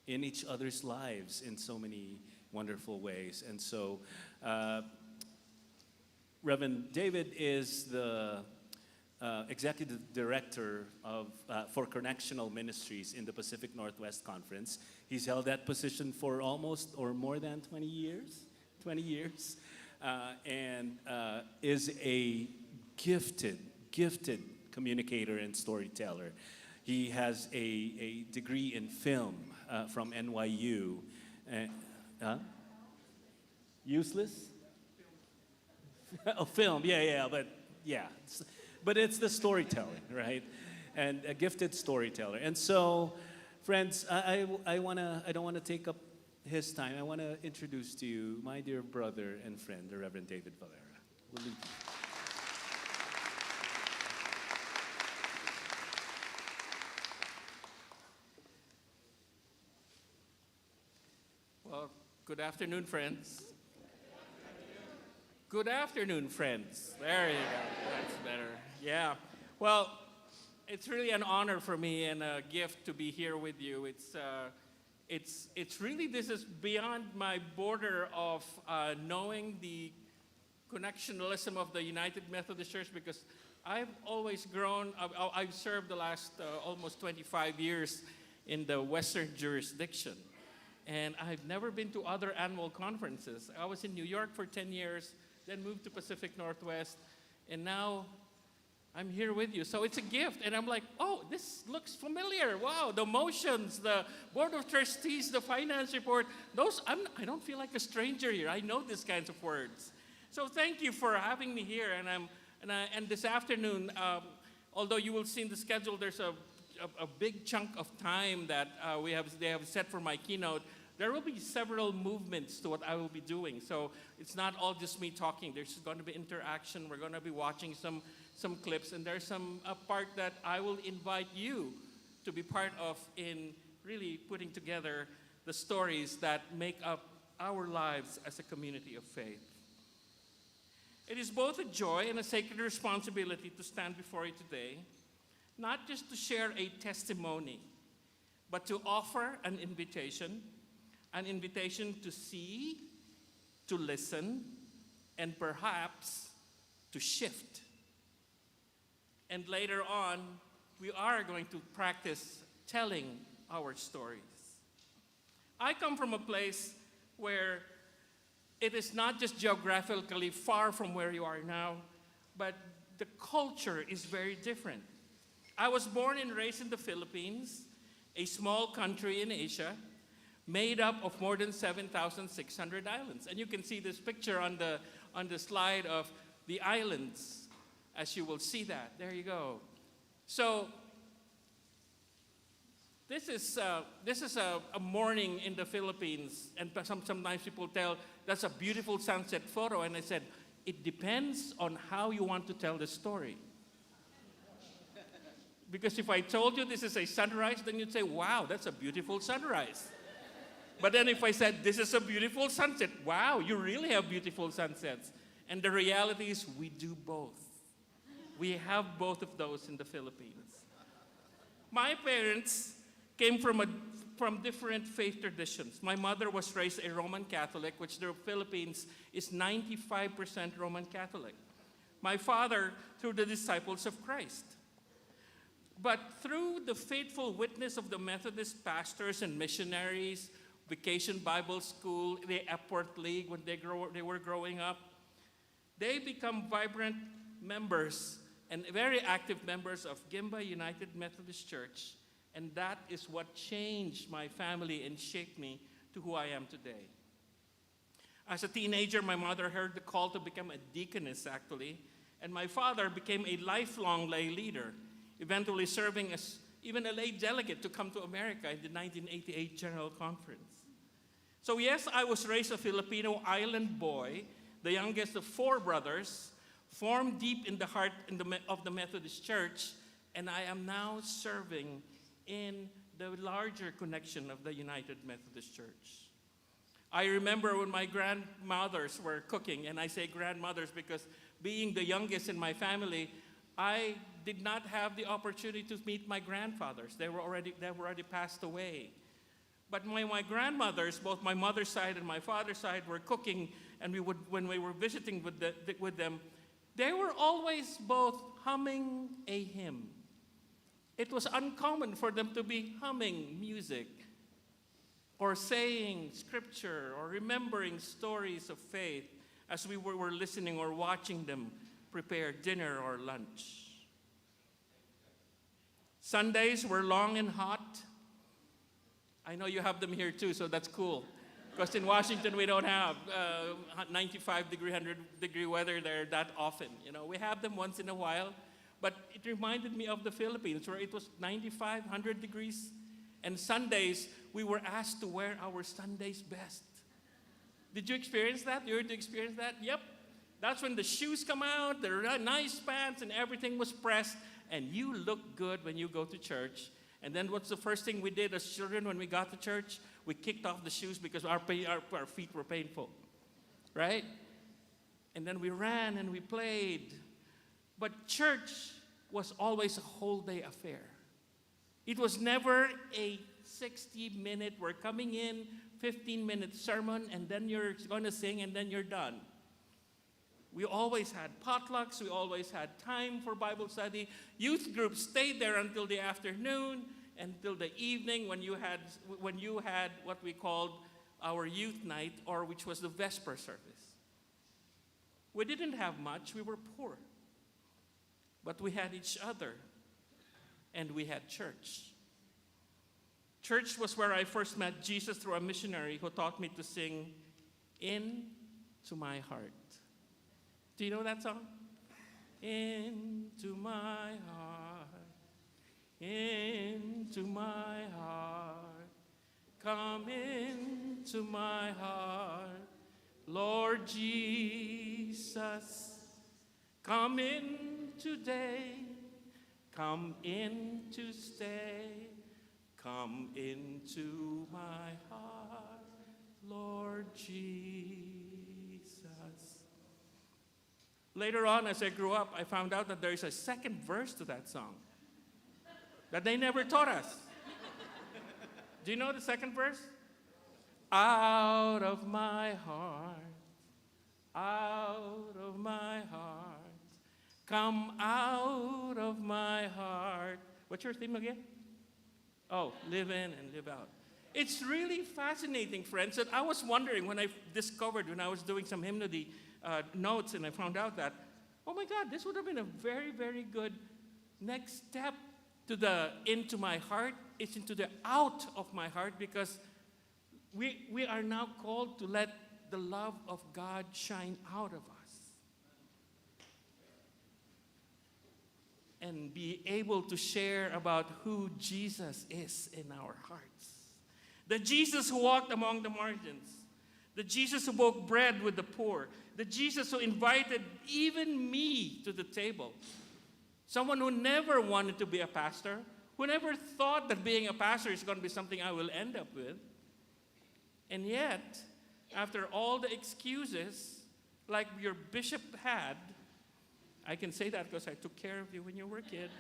in each other's lives in so many wonderful ways. And so Reverend David is the executive director for correctional ministries in the Pacific Northwest Conference. He's held that position for almost or more than 20 years, and is a gifted communicator and storyteller. He has a degree in film from NYU. Useless? Oh, film, but it's the storytelling, right? And a gifted storyteller. And so, friends, I don't want to take up his time. I want to introduce to you my dear brother and friend, the Reverend David Valera. Will you- Well, good afternoon, friends. Good afternoon, friends. There you go. That's better. Yeah. Well, it's really an honor for me and a gift to be here with you. It's really, this is beyond my border of knowing the connectionalism of the United Methodist Church, because I've always grown, I've served the last almost 25 years in the Western jurisdiction. And I've never been to other annual conferences. I was in New York for 10 years, then moved to Pacific Northwest, and now I'm here with you. So it's a gift, and I'm like, oh, this looks familiar. Wow, the motions, the Board of Trustees, the finance report, I don't feel like a stranger here. I know these kinds of words. So thank you for having me here, and this afternoon, although you will see in the schedule, there's a big chunk of time that they have set for my keynote. There will be several movements to what I will be doing. So it's not all just me talking. There's going to be interaction. We're going to be watching some clips. And there's a part that I will invite you to be part of in really putting together the stories that make up our lives as a community of faith. It is both a joy and a sacred responsibility to stand before you today, not just to share a testimony, but to offer an invitation to see, to listen, and perhaps to shift. And later on, we are going to practice telling our stories. I come from a place where it is not just geographically far from where you are now, but the culture is very different. I was born and raised in the Philippines, a small country in Asia, made up of more than 7,600 islands. And you can see this picture on the slide of the islands, as you will see that. There you go. So this is a morning in the Philippines, and sometimes people tell, that's a beautiful sunset photo. And I said, it depends on how you want to tell the story. Because if I told you this is a sunrise, then you'd say, wow, that's a beautiful sunrise. But then if I said, this is a beautiful sunset, wow, you really have beautiful sunsets. And the reality is we do both. We have both of those in the Philippines. My parents came from different faith traditions. My mother was raised a Roman Catholic, which the Philippines is 95% Roman Catholic. My father, through the Disciples of Christ. But through the faithful witness of the Methodist pastors and missionaries, Vacation Bible School, the Epworth League when they were growing up. They become vibrant members and very active members of Gimba United Methodist Church, and that is what changed my family and shaped me to who I am today. As a teenager, my mother heard the call to become a deaconess, actually, and my father became a lifelong lay leader, eventually serving as even a lay delegate to come to America in the 1988 General Conference. So yes, I was raised a Filipino island boy, the youngest of 4 brothers, formed deep in the heart of the Methodist Church, and I am now serving in the larger connection of the United Methodist Church. I remember when my grandmothers were cooking, and I say grandmothers because being the youngest in my family, I did not have the opportunity to meet my grandfathers. They were already passed away. But my grandmothers, both my mother's side and my father's side, were cooking, and when we were visiting with them, they were always both humming a hymn. It was uncommon for them to be humming music or saying scripture or remembering stories of faith as we were listening or watching them prepare dinner or lunch. Sundays were long and hot. I know you have them here too, so that's cool. Because in Washington, we don't have 95-degree, 100-degree weather there that often. You know, we have them once in a while. But it reminded me of the Philippines, where it was 95, 100 degrees. And Sundays, we were asked to wear our Sunday's best. Did you experience that? You experience that? Yep. That's when the shoes come out, the nice pants, and everything was pressed. And you look good when you go to church. And then what's the first thing we did as children when we got to church? We kicked off the shoes because our feet were painful, right? And then we ran and we played. But church was always a whole day affair. It was never a 60-minute, we're coming in, 15-minute sermon, and then you're going to sing, and then you're done. We always had potlucks. We always had time for Bible study. Youth groups stayed there until the afternoon, until the evening when you had what we called our youth night, or which was the Vesper service. We didn't have much. We were poor. But we had each other, and we had church. Church was where I first met Jesus through a missionary who taught me to sing "Into My Heart." Do you know that song? Into my heart, into my heart, come into my heart, Lord Jesus, come in today, come in to stay, come into my heart, Lord Jesus. Later on, as I grew up, I found out that there is a second verse to that song that they never taught us. Do you know the second verse? Out of my heart, out of my heart, come out of my heart. What's your theme again? Oh, live in and live out. It's really fascinating, friends, that I was wondering when I was doing some hymnody notes, and I found out that, oh my God, this would have been a very, very good next step to the into my heart. It's into the out of my heart, because we are now called to let the love of God shine out of us and be able to share about who Jesus is in our hearts. The Jesus who walked among the margins, the Jesus who broke bread with the poor, the Jesus who invited even me to the table. Someone who never wanted to be a pastor, who never thought that being a pastor is going to be something I will end up with. And yet, after all the excuses, like your bishop had, I can say that because I took care of you when you were a kid.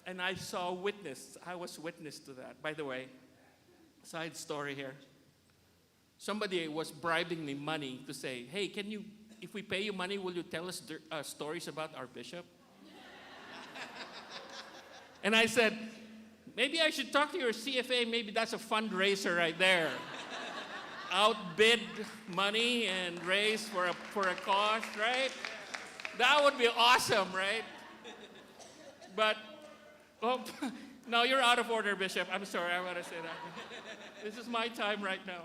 And I was witness to that. By the way, side story here. Somebody was bribing me money to say, hey, if we pay you money, will you tell us stories about our bishop? And I said, maybe I should talk to your CFA. Maybe that's a fundraiser right there. Outbid money and raise for a cause, right? That would be awesome, right? But, oh, no, you're out of order, Bishop. I'm sorry, I want to say that. This is my time right now.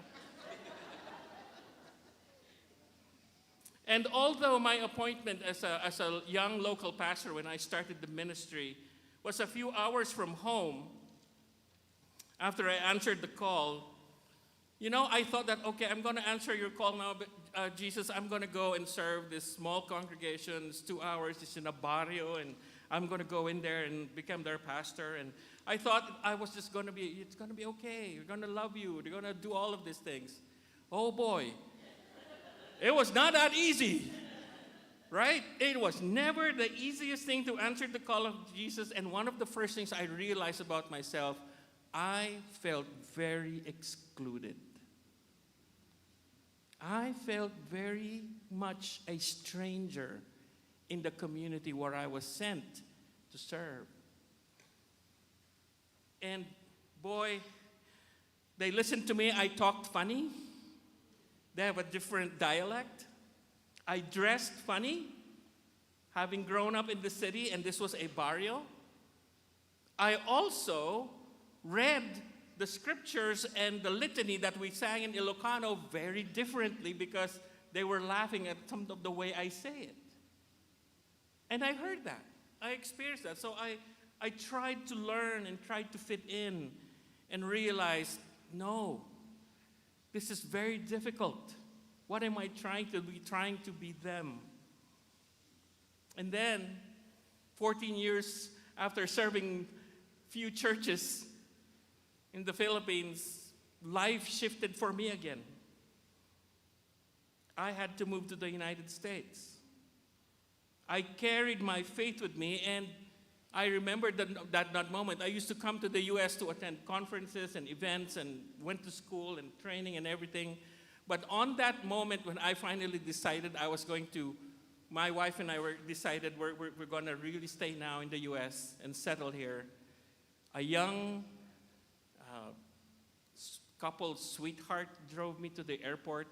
And although my appointment as a young local pastor when I started the ministry was a few hours from home, after I answered the call, you know, I thought that, okay, I'm going to answer your call now, but Jesus, I'm going to go and serve this small congregation. It's 2 hours. It's in a barrio, and I'm going to go in there and become their pastor. And I thought I was just going to be, it's going to be okay. You're going to love you. They're going to do all of these things. Oh, boy. It was not that easy, right? It was never the easiest thing to answer the call of Jesus. And one of the first things I realized about myself, I felt very excluded. I felt very much a stranger in the community where I was sent to serve. And boy, they listened to me. I talked funny. They have a different dialect. I dressed funny, having grown up in the city, and this was a barrio. I also read the scriptures and the litany that we sang in Ilocano very differently because they were laughing at some of the way I say it. And I heard that. I experienced that. So I tried to learn and tried to fit in and realized, no, this is very difficult. What am I trying to be? Trying to be them. And then, 14 years after serving few churches in the Philippines, life shifted for me again. I had to move to the United States. I carried my faith with me, and I remember that moment. I used to come to the U.S. to attend conferences and events and went to school and training and everything. But on that moment when I finally decided I was going to, my wife and I decided we're going to really stay now in the U.S. and settle here. A young couple sweetheart drove me to the airport.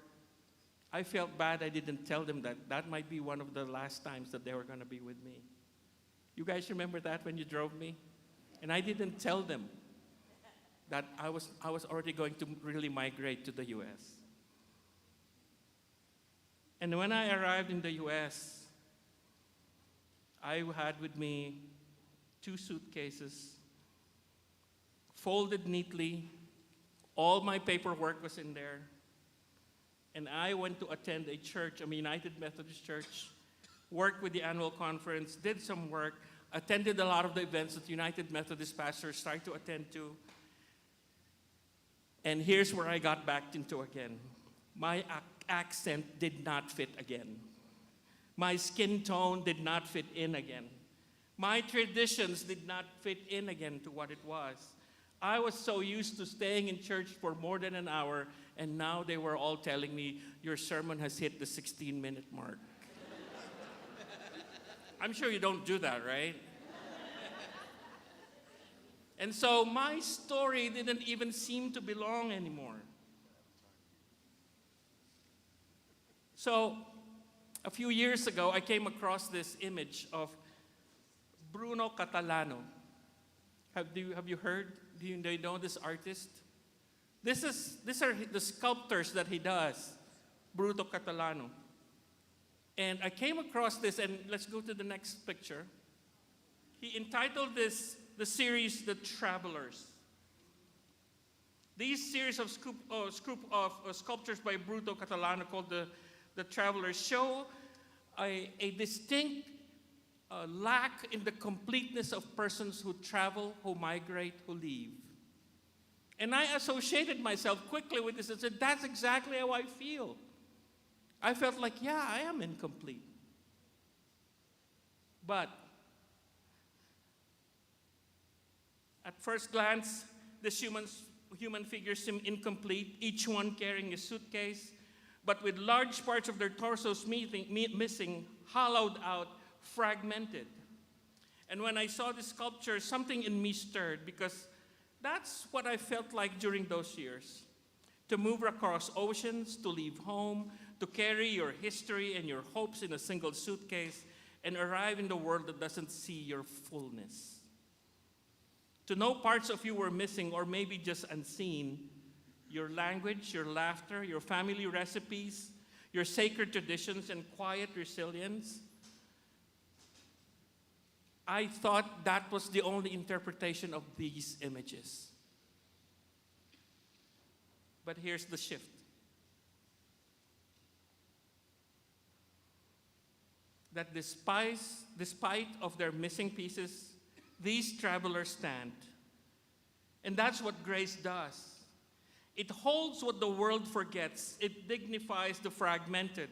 I felt bad I didn't tell them that might be one of the last times that they were going to be with me. You guys remember that when you drove me? And I didn't tell them that I was already going to really migrate to the U.S. And when I arrived in the U.S., I had with me 2 suitcases, folded neatly. All my paperwork was in there. And I went to attend a church, a United Methodist Church, worked with the annual conference, did some work, attended a lot of the events that United Methodist pastors started to attend to. And here's where I got back into again. My accent did not fit again. My skin tone did not fit in again. My traditions did not fit in again to what it was. I was so used to staying in church for more than an hour, and now they were all telling me, your sermon has hit the 16-minute mark. I'm sure you don't do that, right? And so my story didn't even seem to belong anymore. So a few years ago, I came across this image of Bruno Catalano. Have you heard? Do you know this artist? These are the sculptures that he does, Bruno Catalano. And I came across this, and let's go to the next picture. He entitled the series, The Travelers. These series of sculptures by Bruno Catalano called the Travelers show a distinct lack in the completeness of persons who travel, who migrate, who leave. And I associated myself quickly with this and said, that's exactly how I feel. I felt like, yeah, I am incomplete. But at first glance, this human figures seem incomplete, each one carrying a suitcase, but with large parts of their torsos missing, hollowed out, fragmented. And when I saw the sculpture, something in me stirred because That's what I felt like during those years. To move across oceans, to leave home, to carry your history and your hopes in a single suitcase and arrive in the world that doesn't see your fullness. To know parts of you were missing or maybe just unseen, your language, your laughter, your family recipes, your sacred traditions and quiet resilience. I thought that was the only interpretation of these images. But here's the shift. That despite of their missing pieces, these travelers stand. And that's what grace does. It holds what the world forgets. It dignifies the fragmented.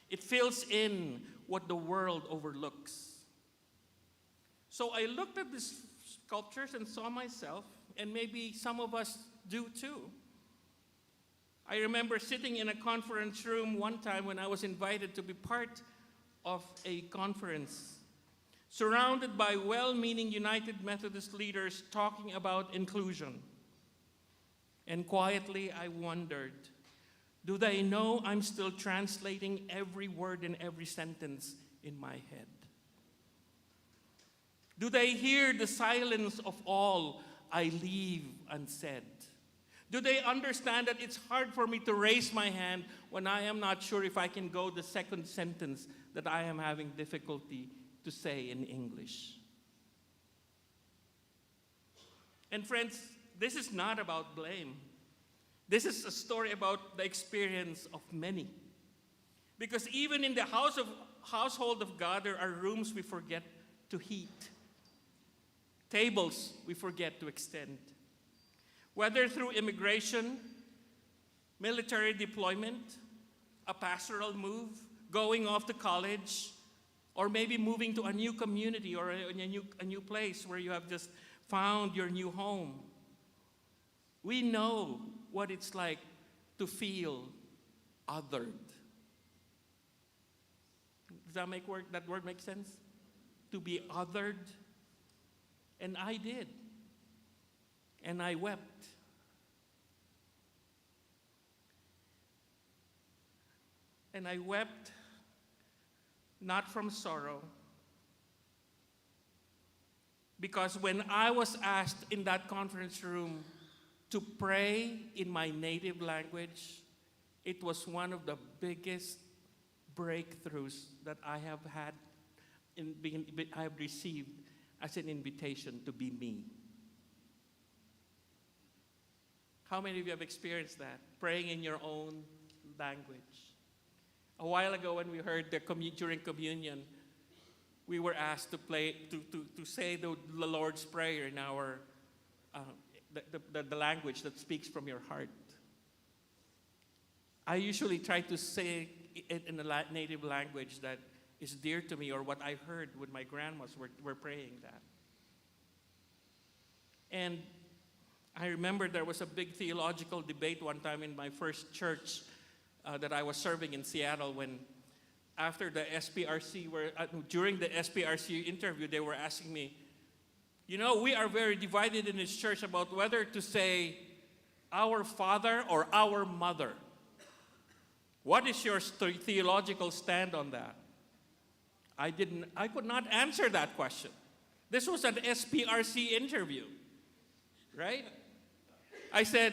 It fills in what the world overlooks. So I looked at these sculptures and saw myself, and maybe some of us do too. I remember sitting in a conference room one time when I was invited to be part of a conference, surrounded by well-meaning United Methodist leaders talking about inclusion. And quietly I wondered, do they know I'm still translating every word and every sentence in my head? Do they hear the silence of all I leave unsaid? Do they understand that it's hard for me to raise my hand when I am not sure if I can go the second sentence that I am having difficulty to say in English? And friends, this is not about blame. This is a story about the experience of many. Because even in the household of God, there are rooms we forget to heat, tables we forget to extend. Whether through immigration, military deployment, a pastoral move, going off to college, or maybe moving to a new community or a new place where you have just found your new home. We know what it's like to feel othered. Does that word make sense? To be othered? And I did. And I wept. And I wept not from sorrow, because when I was asked in that conference room to pray in my native language, it was one of the biggest breakthroughs that I have had, I have received as an invitation to be me. How many of you have experienced that? Praying in your own language. A while ago when we heard during communion, we were asked to say the Lord's Prayer in our, the language that speaks from your heart. I usually try to say it in a native language that is dear to me, or what I heard when my grandmas were praying that. And I remember there was a big theological debate one time in my first church that I was serving in Seattle, when after the SPRC, during the SPRC interview, they were asking me, you know, we are very divided in this church about whether to say our father or our mother. What is your theological stand on that? I could not answer that question. This was an SPRC interview, right? I said,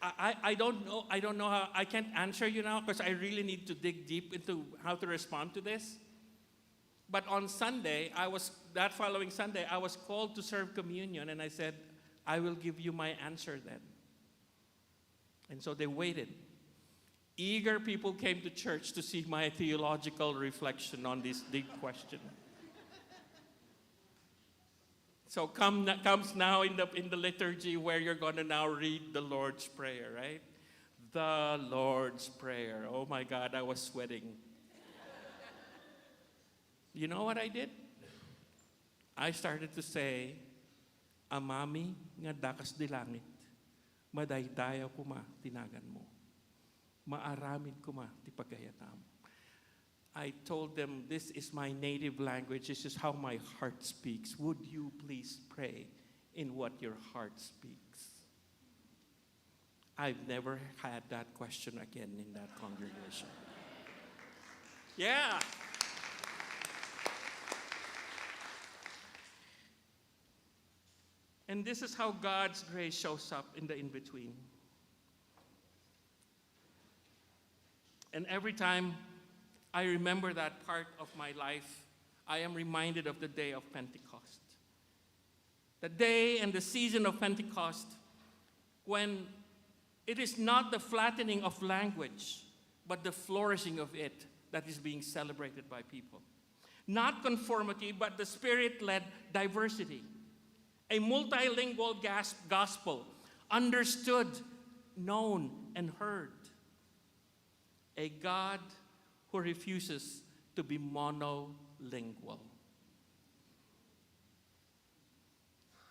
I don't know how, I can't answer you now because I really need to dig deep into how to respond to this. But on Sunday, that following Sunday, I was called to serve communion, and I said, I will give you my answer then. And so they waited. Eager people came to church to see my theological reflection on this deep question. So comes now in the liturgy where you're going to now read the Lord's Prayer, right? The Lord's Prayer. Oh my God, I was sweating. You know what I did? I started to say, Amami nga dakas di langit, madaydayaw ko ma tinagan mo. Maaramid ko ma ti pagayatam. I told them, this is my native language. This is how my heart speaks. Would you please pray in what your heart speaks. I've never had that question again in that congregation. Yeah. And this is how God's grace shows up in the in-between. And every time I remember that part of my life, I am reminded of the day of Pentecost. The day and the season of Pentecost, when it is not the flattening of language, but the flourishing of it that is being celebrated by people. Not conformity, but the Spirit-led diversity. A multilingual gospel, understood, known, and heard. A God who refuses to be monolingual.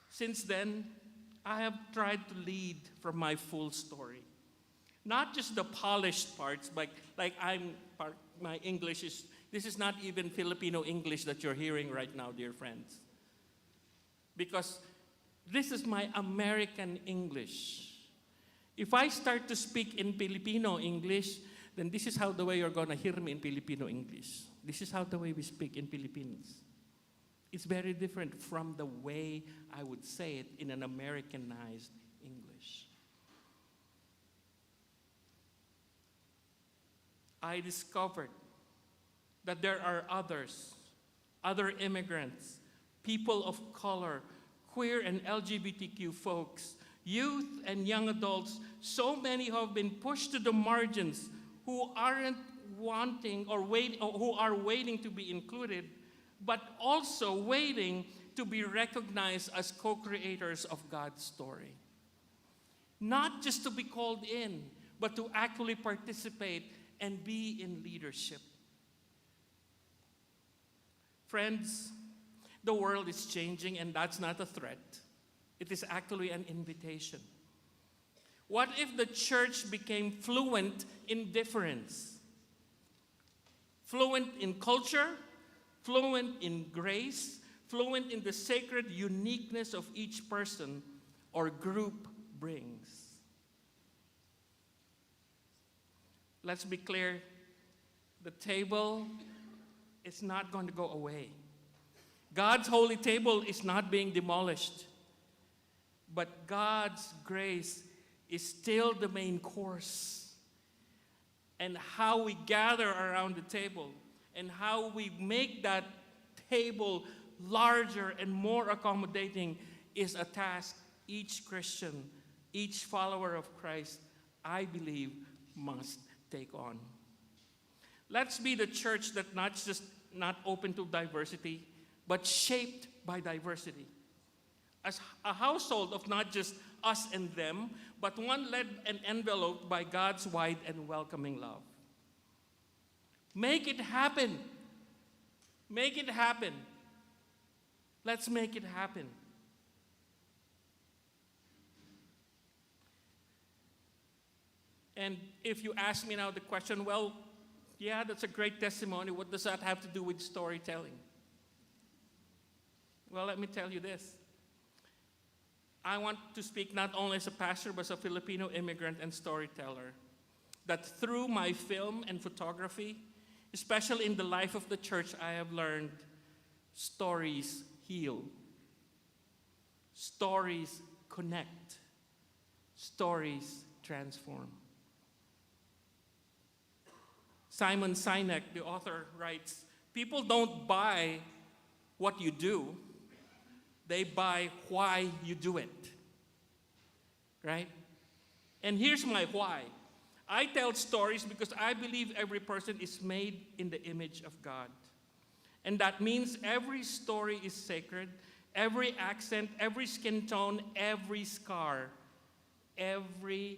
Since then, I have tried to lead from my full story. Not just the polished parts, my English is, this is not even Filipino English that you're hearing right now, dear friends. Because this is my American English. If I start to speak in Filipino English, then this is how the way you're gonna hear me in Filipino English. This is how the way we speak in Philippines. It's very different from the way I would say it in an Americanized English. I discovered that there are others, other immigrants, people of color, queer and LGBTQ folks, youth and young adults, so many who have been pushed to the margins, who aren't wanting or who are waiting to be included, but also waiting to be recognized as co-creators of God's story. Not just to be called in, but to actually participate and be in leadership. Friends, the world is changing, and that's not a threat. It is actually an invitation. What if the church became fluent in difference? Fluent in culture, fluent in grace, fluent in the sacred uniqueness of each person or group brings. Let's be clear, the table is not going to go away. God's holy table is not being demolished, but God's grace is still the main course. And how we gather around the table and how we make that table larger and more accommodating is a task each Christian, each follower of Christ, I believe, must take on. Let's be the church that not open to diversity, but shaped by diversity. As a household of not just us and them, but one led and enveloped by God's wide and welcoming love. Make it happen. Make it happen. Let's make it happen. And if you ask me now the question, well, yeah, that's a great testimony. What does that have to do with storytelling? Well, let me tell you this. I want to speak not only as a pastor, but as a Filipino immigrant and storyteller. That through my film and photography, especially in the life of the church, I have learned stories heal. Stories connect. Stories transform. Simon Sinek, the author, writes, people don't buy what you do, they buy why you do it, right? And here's my why. I tell stories because I believe every person is made in the image of God. And that means every story is sacred, every accent, every skin tone, every scar, everything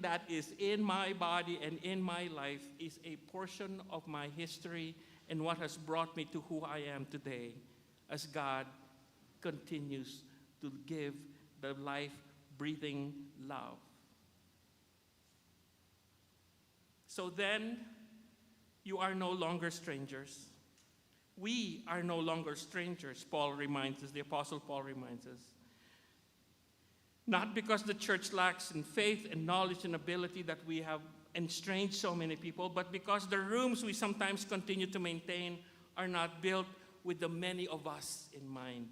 that is in my body and in my life is a portion of my history and what has brought me to who I am today as God continues to give the life-breathing love. So then, you are no longer strangers. We are no longer strangers, Paul reminds us, the Apostle Paul reminds us. Not because the church lacks in faith and knowledge and ability that we have estranged so many people, but because the rooms we sometimes continue to maintain are not built with the many of us in mind.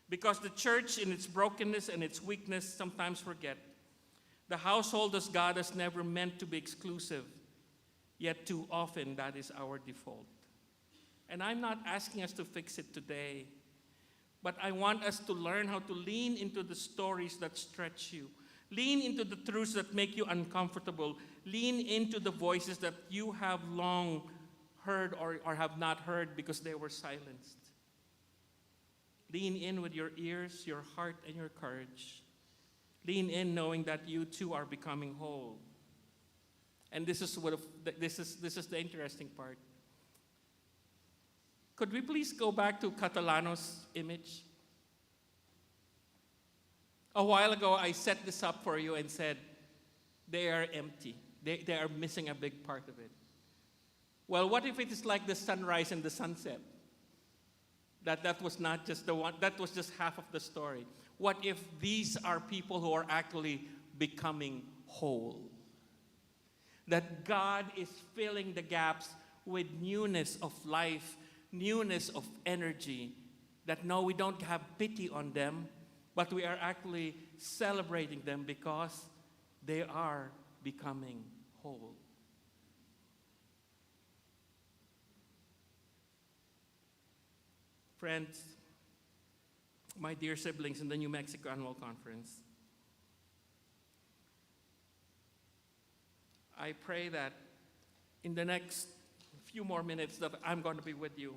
Because the church, in its brokenness and its weakness, sometimes forget the household as God has never meant to be exclusive, yet too often that is our default. And I'm not asking us to fix it today, but I want us to learn how to lean into the stories that stretch you. Lean into the truths that make you uncomfortable. Lean into the voices that you have long heard or have not heard because they were silenced. Lean in with your ears, your heart, and your courage. Lean in knowing that you too are becoming whole. And this is the interesting part. Could we please go back to Catalano's image? A while ago, I set this up for you and said, they are empty. They are missing a big part of it. Well, what if it is like the sunrise and the sunset? That was not just the one, that was just half of the story. What if these are people who are actually becoming whole? That God is filling the gaps with newness of life, newness of energy, that no, we don't have pity on them, but we are actually celebrating them because they are becoming whole. Friends, my dear siblings in the New Mexico Annual Conference, I pray that in the next few more minutes that I'm going to be with you,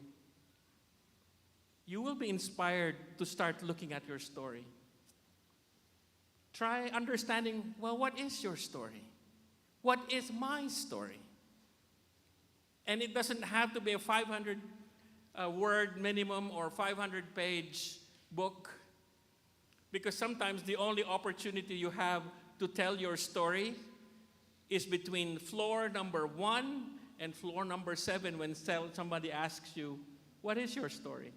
you will be inspired to start looking at your story. Try understanding, well, what is your story? What is my story? And it doesn't have to be a 500 word minimum or 500-page book, because sometimes the only opportunity you have to tell your story is between floor number 1 and floor number 7 when somebody asks you, what is your story?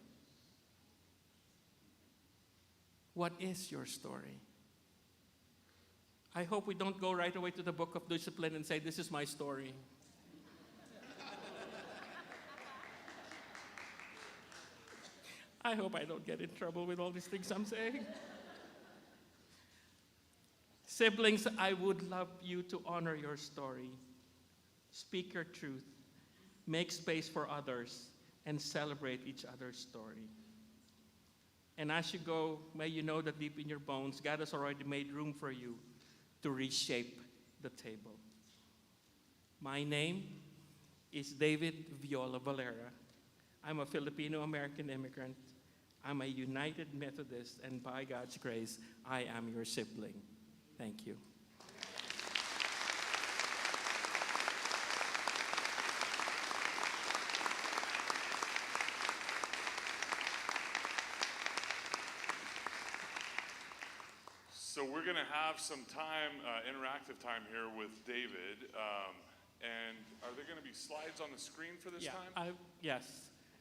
What is your story? I hope we don't go right away to the book of discipline and say, this is my story. I hope I don't get in trouble with all these things I'm saying. Siblings, I would love you to honor your story. Speak your truth. Make space for others and celebrate each other's story. And as you go, may you know that deep in your bones, God has already made room for you to reshape the table. My name is David Viola Valera. I'm a Filipino-American immigrant. I'm a United Methodist, and by God's grace, I am your sibling. Thank you. So we're going to have some time, interactive time here with David. And are there going to be slides on the screen for this time? Yes.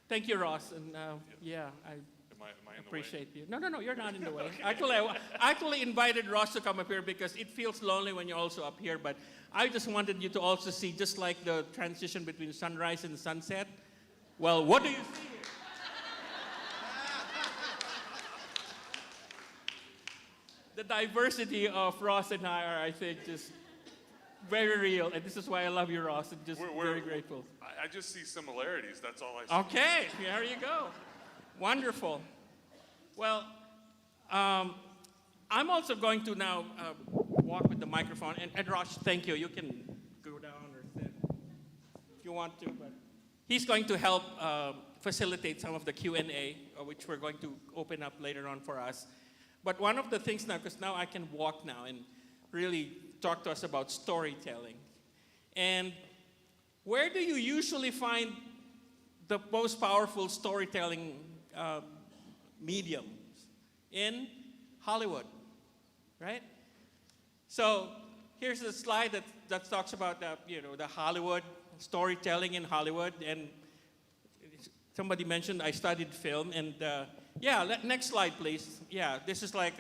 Thank you, Ross. And yeah, I Am I in appreciate you. No, you're not in the way. Actually, I actually invited Ross to come up here because it feels lonely when you're also up here. But I just wanted you to also see, just like the transition between sunrise and sunset. Well, what do you see here? The diversity of Ross and I are, I think, just very real. And this is why I love you, Ross. I'm just very grateful. I just see similarities. That's all I see. Okay, there you go. Wonderful. Well, I'm also going to now walk with the microphone. And Ross, thank you. You can go down or sit if you want to. But he's going to help facilitate some of the Q&A, which we're going to open up later on for us. But one of the things now, because now I can walk now and really talk to us about storytelling. And where do you usually find the most powerful storytelling mediums? In Hollywood, right? So here's a slide that talks about the Hollywood, storytelling in Hollywood. And somebody mentioned I studied film, and next slide, please. Yeah, this is like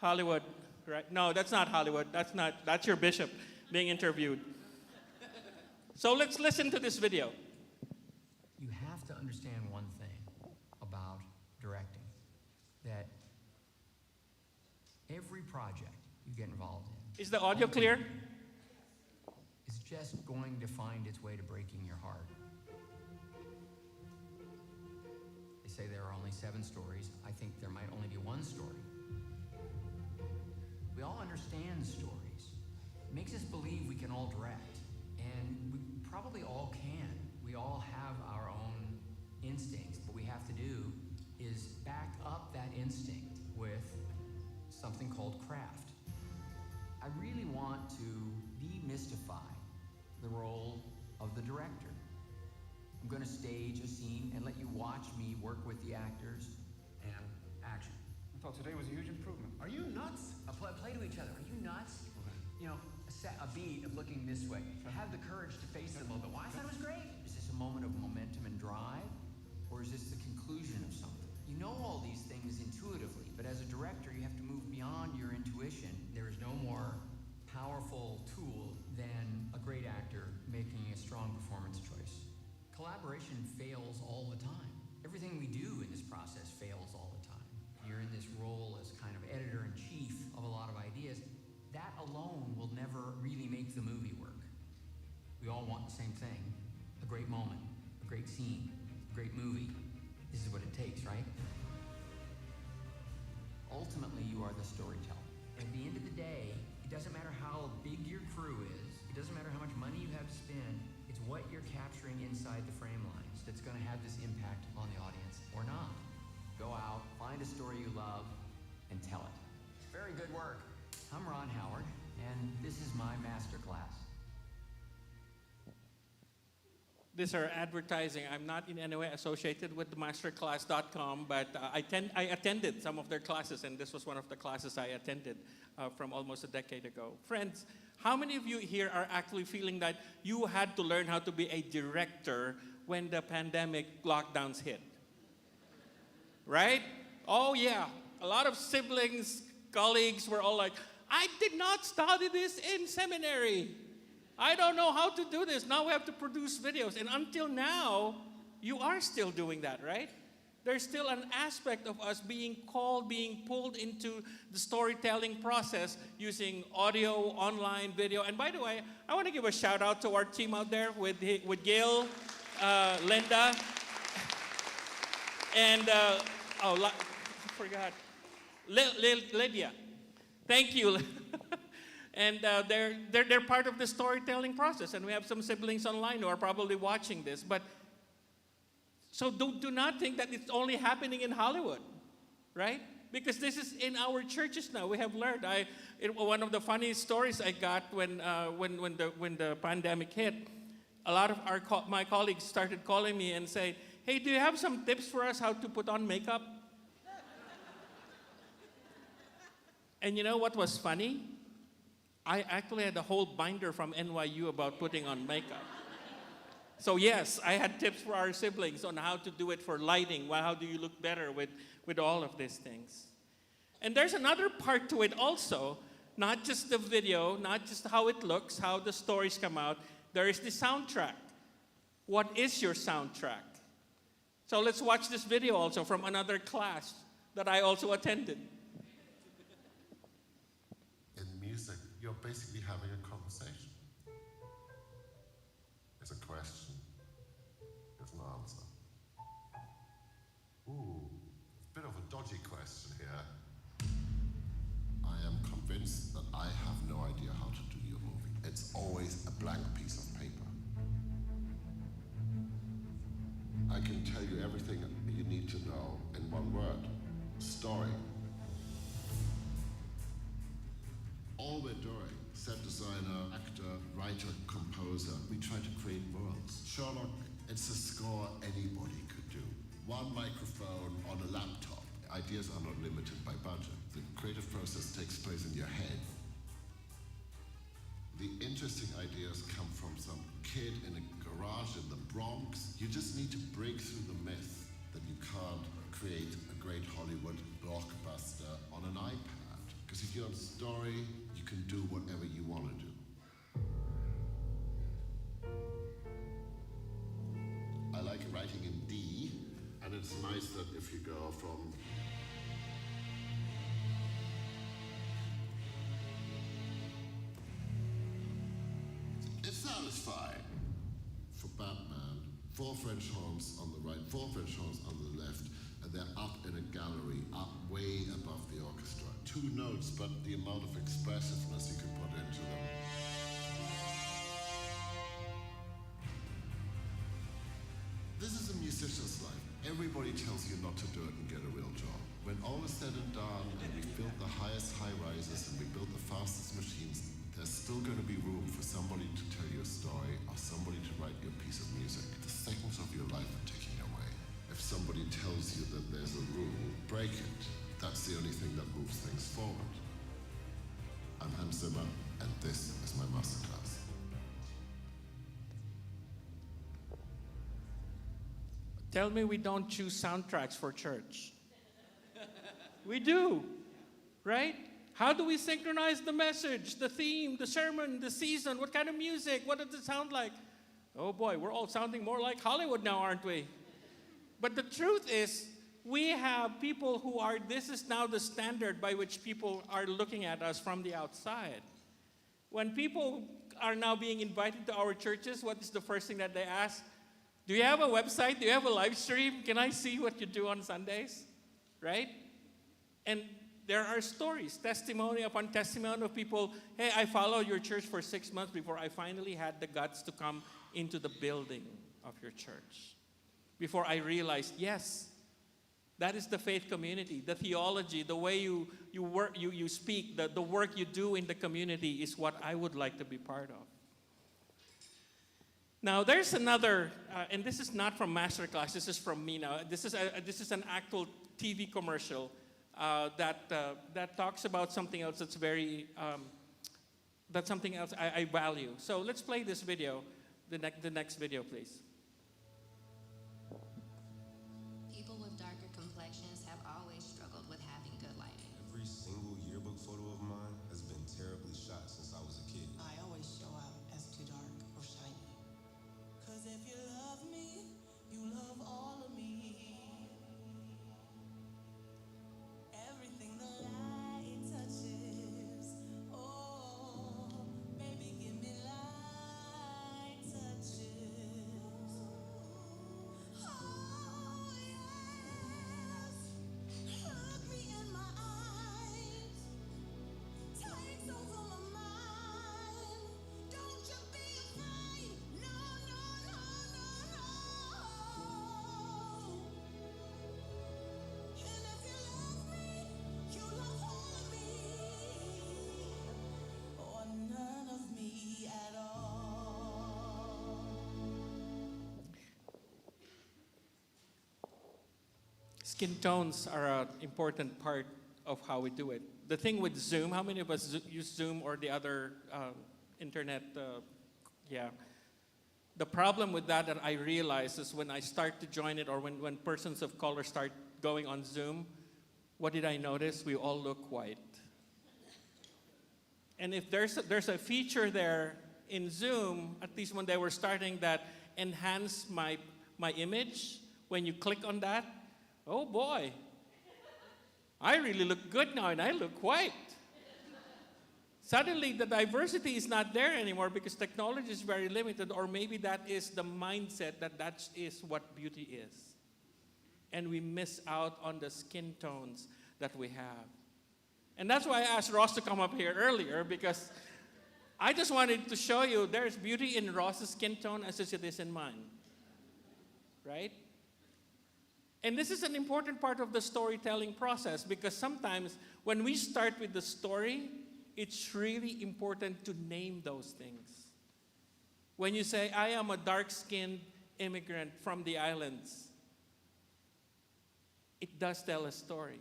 Hollywood, right? No, that's not Hollywood. That's your bishop being interviewed. So let's listen to this video. You have to understand one thing about directing, that every project you get involved in Is the audio clear? is just going to find its way to breaking your heart. They say there are only 7 stories. I think there might only be 1 story. We all understand stories. It makes us believe we can all direct, and we probably all can. We all have our own instincts. What we have to do is back up that instinct with something called craft. I really want to demystify the role of the director. I'm going to stage a scene and let you watch me work with the actors, and action. I thought today was a huge improvement. Are you nuts? Play to each other. Are you nuts? You know, a beat of looking this way. Have the courage to face it a little bit. Well, I thought it was great. Is this a moment of momentum and drive, or is this the conclusion of something? You know all these things intuitively, but as a director, you have to move beyond your intuition. There is no more powerful tool than a great actor making a strong performance choice. Collaboration fails all the time. Everything we do in this process fails all the time. You're in this role as kind of editor-in-chief of a lot of ideas. That alone will never really make the movie work. We all want the same thing: a great moment, a great scene, a great movie. This is what it takes, right? Ultimately, you are the storyteller. At the end of the day, it doesn't matter how big your crew is, it doesn't matter how much money you have to spend, it's what you're capturing inside the frame lines that's going to have this impact on the audience or not. Go out, find a story you love, and tell it. Very good work. I'm Ron Howard, and this is my master class. These are advertising. I'm not in any way associated with masterclass.com, but I attended some of their classes, and this was one of the classes I attended from almost a decade ago. Friends, how many of you here are actually feeling that you had to learn how to be a director when the pandemic lockdowns hit? Right? Oh yeah, a lot of siblings, colleagues were all like, I did not study this in seminary. I don't know how to do this. Now we have to produce videos. And until now, you are still doing that, right? There's still an aspect of us being called, being pulled into the storytelling process using audio, online, video. And by the way, I want to give a shout out to our team out there with Gail, Linda, and, I forgot, Lydia. Thank you. And they're part of the storytelling process. And we have some siblings online who are probably watching this. But so do not think that it's only happening in Hollywood, right? Because this is in our churches now. We have learned. One of the funniest stories I got when the pandemic hit, a lot of my colleagues started calling me and say, hey, do you have some tips for us how to put on makeup? And you know what was funny? I actually had a whole binder from NYU about putting on makeup. So yes, I had tips for our siblings on how to do it for lighting. Well, how do you look better with all of these things? And there's another part to it also, not just the video, not just how it looks, how the stories come out. There is the soundtrack. What is your soundtrack? So let's watch this video also from another class that I also attended. In music, you're basically having a conversation. There's a question, there's an answer. Ooh, a bit of a dodgy question here. I am convinced that I have no idea how to do your movie. It's always a blank piece of paper. I can tell you everything you need to know in one word: story. All we're doing, set designer, actor, writer, composer, we try to create worlds. Sherlock, it's a score anybody could do. One microphone on a laptop. Ideas are not limited by budget. The creative process takes place in your head. The interesting ideas come from some kid in a garage in the Bronx. You just need to break through the myth that you can't create a great Hollywood blockbuster on an iPad. Because if you're a story, you can do whatever you want to do. I like writing in D, and it's nice that if you go from it's satisfying. For Batman, 4 French horns on the right, 4 French horns on the left, and they're up in a gallery, up way above the orchestra. 2 notes, but the amount of expressiveness you can put into them. This is a musician's life. Everybody tells you not to do it and get a real job. When all is said and done, and we built the highest high-rises and we built the fastest machines, there's still going to be room for somebody to tell you a story or somebody to write you a piece of music. The seconds of your life are ticking away. If somebody tells you that there's a rule, break it. That's the only thing that moves things forward. I'm Hans Zimmer, and this is my masterclass. Tell me we don't choose soundtracks for church. We do, right? How do we synchronize the message, the theme, the sermon, the season? What kind of music? What does it sound like? Oh boy, we're all sounding more like Hollywood now, aren't we? But the truth is, we have people who are, this is now the standard by which people are looking at us from the outside. When people are now being invited to our churches, what is the first thing that they ask? Do you have a website? Do you have a live stream? Can I see what you do on Sundays? Right? And there are stories, testimony upon testimony of people, hey, I followed your church for 6 months before I finally had the guts to come into the building of your church. Before I realized, yes, that is the faith community, the theology, the way you work, you speak, the work you do in the community is what I would like to be part of. Now, there's another, and this is not from Masterclass, this is from me now. This is an actual TV commercial that talks about something else that's very, that's something else I value. So let's play this video, the next video, please. People with darker complexions have always struggled with having good lighting. Every single yearbook photo of mine has been terribly shot since I was a kid. I always show out as too dark or shiny. 'Cause if you love me, you love all of me. Everything the light touches, oh, baby, give me light touches. Oh, yes, look me in my eyes, take over my mind. Don't you be afraid, no, no, no, no, no. And if you love me, you love all of me, or none of me at all. Skin tones are an important part of how we do it. The thing with Zoom, how many of us use Zoom or the other internet? Yeah. The problem with that I realize is when I start to join it or when persons of color start going on Zoom, what did I notice? We all look white. And if there's a feature there in Zoom, at least when they were starting, that enhance my image, when you click on that, oh boy, I really look good now and I look white. Suddenly the diversity is not there anymore because technology is very limited, or maybe that is the mindset that is what beauty is. And we miss out on the skin tones that we have. And that's why I asked Ross to come up here earlier, because I just wanted to show you there's beauty in Ross's skin tone as it is in mine. Right? And this is an important part of the storytelling process, because sometimes when we start with the story, it's really important to name those things. When you say, I am a dark-skinned immigrant from the islands, it does tell a story.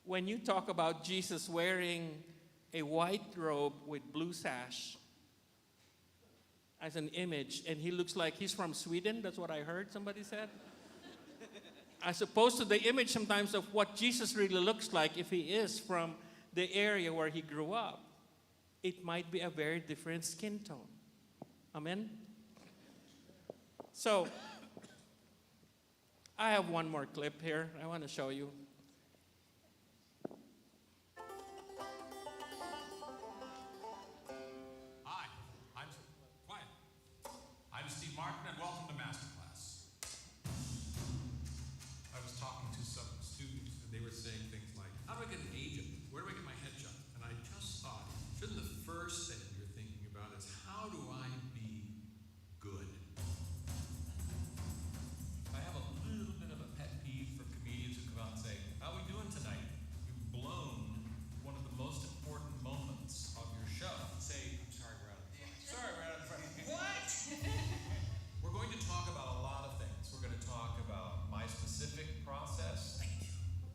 When you talk about Jesus wearing a white robe with blue sash as an image, and he looks like he's from Sweden, that's what I heard somebody said. as opposed to the image sometimes of what Jesus really looks like if he is from the area where he grew up, it might be a very different skin tone. Amen? So, I have one more clip here I want to show you. Hi, quiet. I'm Steve Martin, and welcome to Masterclass. I was talking to some students, and they were saying things like, how do I get an agent? Where do I get my headshot? And I just thought, shouldn't the first thing you're thinking about is, how do I be good? I have a little bit of a pet peeve for comedians who come out and say, how are we doing tonight? You've blown one of the most important moments of your show. Say, I'm sorry, we're out of the front. Sorry, we're out of the front. What? We're going to talk about a lot of things. We're going to talk about my specific process,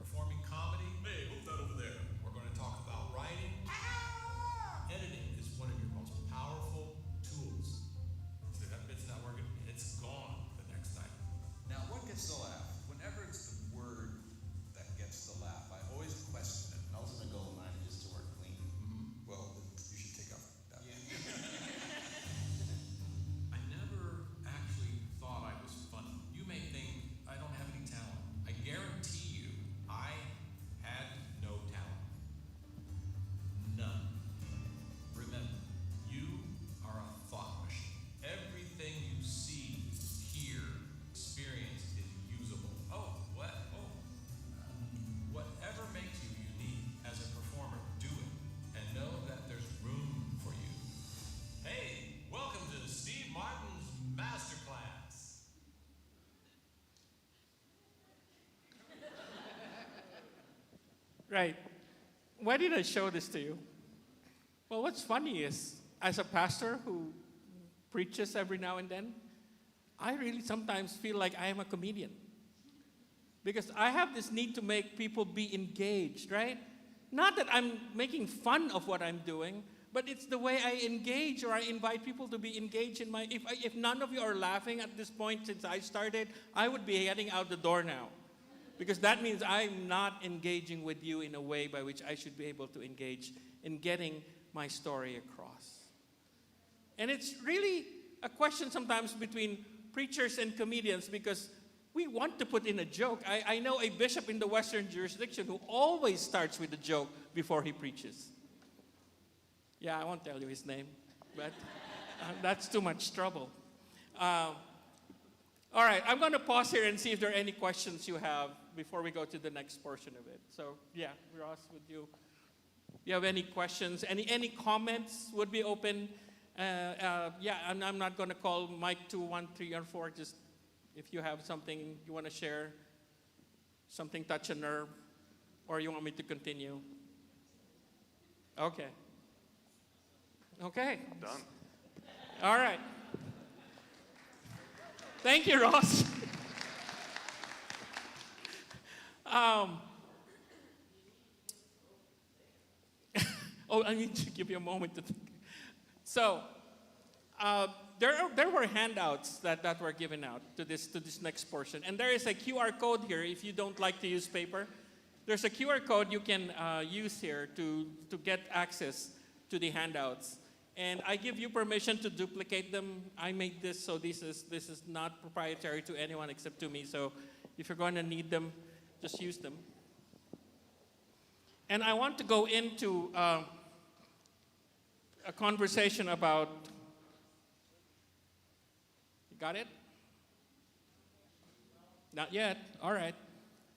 performing comedy. Hey, move that over there. We're going to talk about writing. Editing is one of your most powerful tools. So if that bit's not working, it's gone the next night. Now, what gets the laugh? Whenever it's the word that gets the laugh, I always question it. And also the goal of mine is to work clean. Well, you should take off that. I never actually thought I was funny. You may think I don't have any talent. I guarantee you, I had no talent. None. Remember, you are a thought machine. Everything you see, hear, experience is usable. Oh, what? Oh. Whatever makes you unique as a performer, do it. And know that there's room for you. Hey, welcome to Steve Martin's Masterclass. Right. Why did I show this to you? Well, what's funny is, as a pastor who preaches every now and then, I really sometimes feel like I am a comedian. Because I have this need to make people be engaged, right? Not that I'm making fun of what I'm doing, but it's the way I engage or I invite people to be engaged in my... If none of you are laughing at this point since I started, I would be heading out the door now. Because that means I'm not engaging with you in a way by which I should be able to engage in getting my story across. And it's really a question sometimes between preachers and comedians because we want to put in a joke. I know a bishop in the Western jurisdiction who always starts with a joke before he preaches. Yeah, I won't tell you his name, but that's too much trouble. All right, I'm going to pause here and see if there are any questions you have before we go to the next portion of it. So, yeah, Ross, would you have any questions? Any comments would be open. Yeah, I'm not going to call Mike 2, 1, 3, or 4. Just if you have something you want to share, something touch a nerve, or you want me to continue. Okay. Okay. Done. All right. Thank you, Ross. Oh, I need to give you a moment to think. So, there were handouts that were given out to this next portion, and there is a QR code here. If you don't like to use paper, there's a QR code you can use here to get access to the handouts. And I give you permission to duplicate them. I made this, so this is not proprietary to anyone except to me. So if you're going to need them, just use them. And I want to go into a conversation about, you got it? Not yet, all right.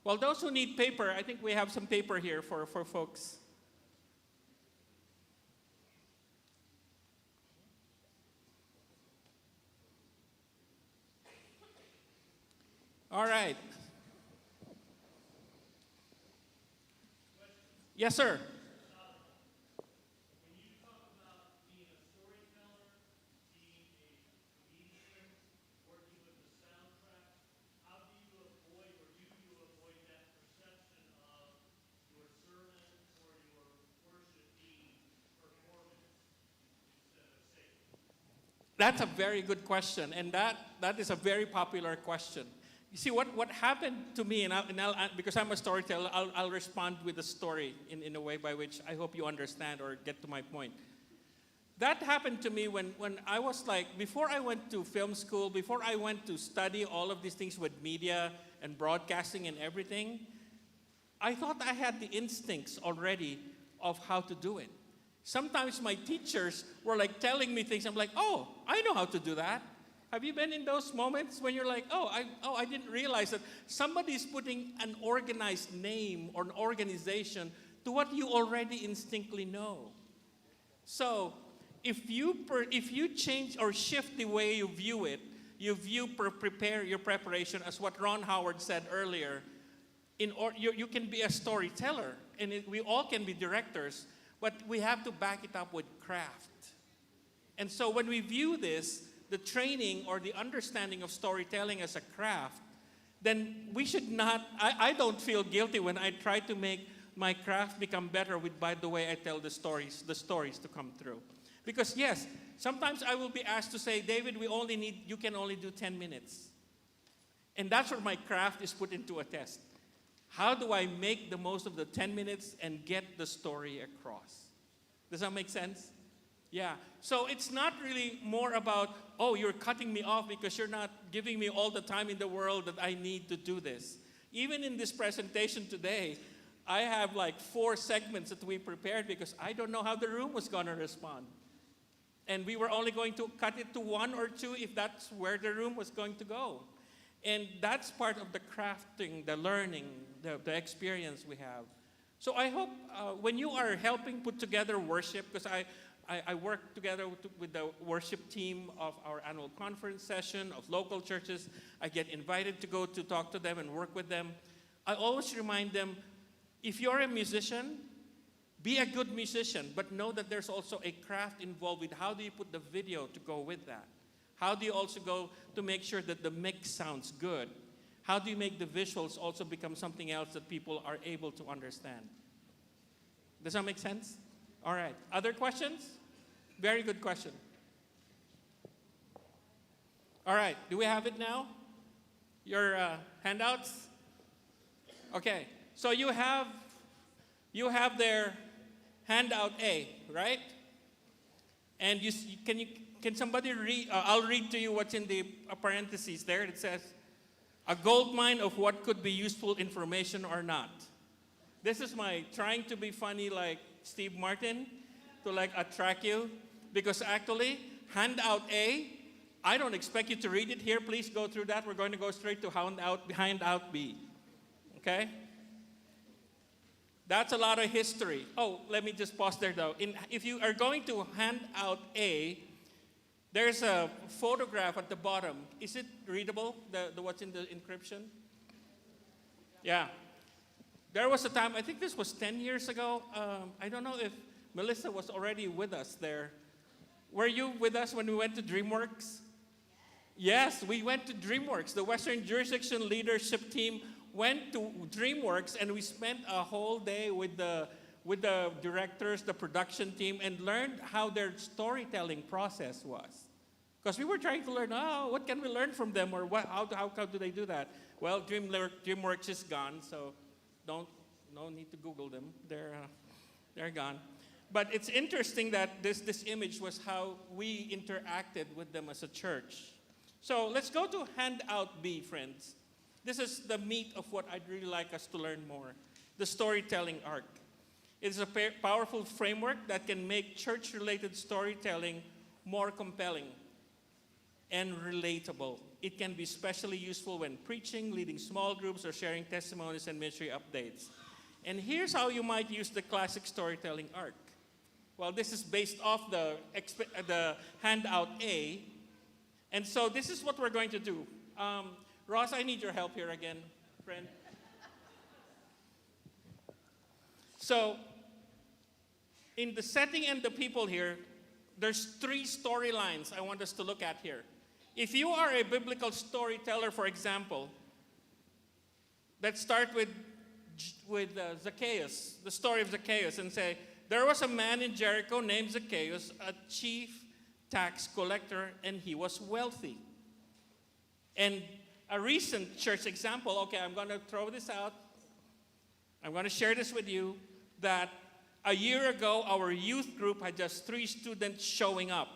Well, those who need paper, I think we have some paper here for folks. All right. Yes, sir. That's a very good question, and that is a very popular question. You see, what happened to me, because I'm a storyteller, I'll respond with a story in a way by which I hope you understand or get to my point. That happened to me when I was like, before I went to film school, before I went to study all of these things with media and broadcasting and everything, I thought I had the instincts already of how to do it. Sometimes my teachers were like telling me things, I'm like, oh, I know how to do that. Have you been in those moments when you're like, I didn't realize that somebody's putting an organized name or an organization to what you already instinctively know. So if you change or shift the way you view it, you prepare your preparation as what Ron Howard said earlier. You can be a storyteller, and we all can be directors, but we have to back it up with craft. And so when we view this, the training or the understanding of storytelling as a craft, then we should not, I don't feel guilty when I try to make my craft become better by the way I tell the stories to come through. Because yes, sometimes I will be asked to say, David, you can only do 10 minutes. And that's where my craft is put into a test. How do I make the most of the 10 minutes and get the story across? Does that make sense? Yeah. So it's not really more about, you're cutting me off because you're not giving me all the time in the world that I need to do this. Even in this presentation today, I have like 4 segments that we prepared because I don't know how the room was going to respond. And we were only going to cut it to 1 or 2 if that's where the room was going to go. And that's part of the crafting, the learning, the experience we have. So I hope when you are helping put together worship, because I work together with the worship team of our annual conference session of local churches. I get invited to go to talk to them and work with them. I always remind them, if you're a musician, be a good musician, but know that there's also a craft involved with how do you put the video to go with that? How do you also go to make sure that the mix sounds good? How do you make the visuals also become something else that people are able to understand? Does that make sense? All right. Other questions? Very good question. All right. Do we have it now? Your handouts? Okay. So you have their handout A, right? And can somebody read? I'll read to you what's in the parentheses there. It says, a gold mine of what could be useful information or not. This is my trying to be funny like Steve Martin to like attract you. Because actually, handout A, I don't expect you to read it here. Please go through that. We're going to go straight to handout B. Okay? That's a lot of history. Oh, let me just pause there though. If you are going to handout A, there's a photograph at the bottom. Is it readable, the what's in the encryption? Yeah. There was a time, I think this was 10 years ago. I don't know if Melissa was already with us there. Were you with us when we went to DreamWorks? Yes, we went to DreamWorks. The Western Jurisdiction Leadership Team went to DreamWorks, and we spent a whole day with the directors, the production team, and learned how their storytelling process was. Because we were trying to learn, what can we learn from them, or how do they do that? Well, DreamWorks is gone, so no need to Google them. They're gone. But it's interesting that this image was how we interacted with them as a church. So let's go to handout B, friends. This is the meat of what I'd really like us to learn more, the storytelling arc. It's a powerful framework that can make church-related storytelling more compelling and relatable. It can be especially useful when preaching, leading small groups, or sharing testimonies and ministry updates. And here's how you might use the classic storytelling arc. Well, this is based off the handout A. And so this is what we're going to do. Ross, I need your help here again, friend. So in the setting and the people here, there's 3 storylines I want us to look at here. If you are a biblical storyteller, for example, let's start with Zacchaeus, the story of Zacchaeus, and say, there was a man in Jericho named Zacchaeus, a chief tax collector, and he was wealthy. And a recent church example. Okay, I'm going to throw this out. I'm going to share this with you, that a year ago, our youth group had just 3 students showing up.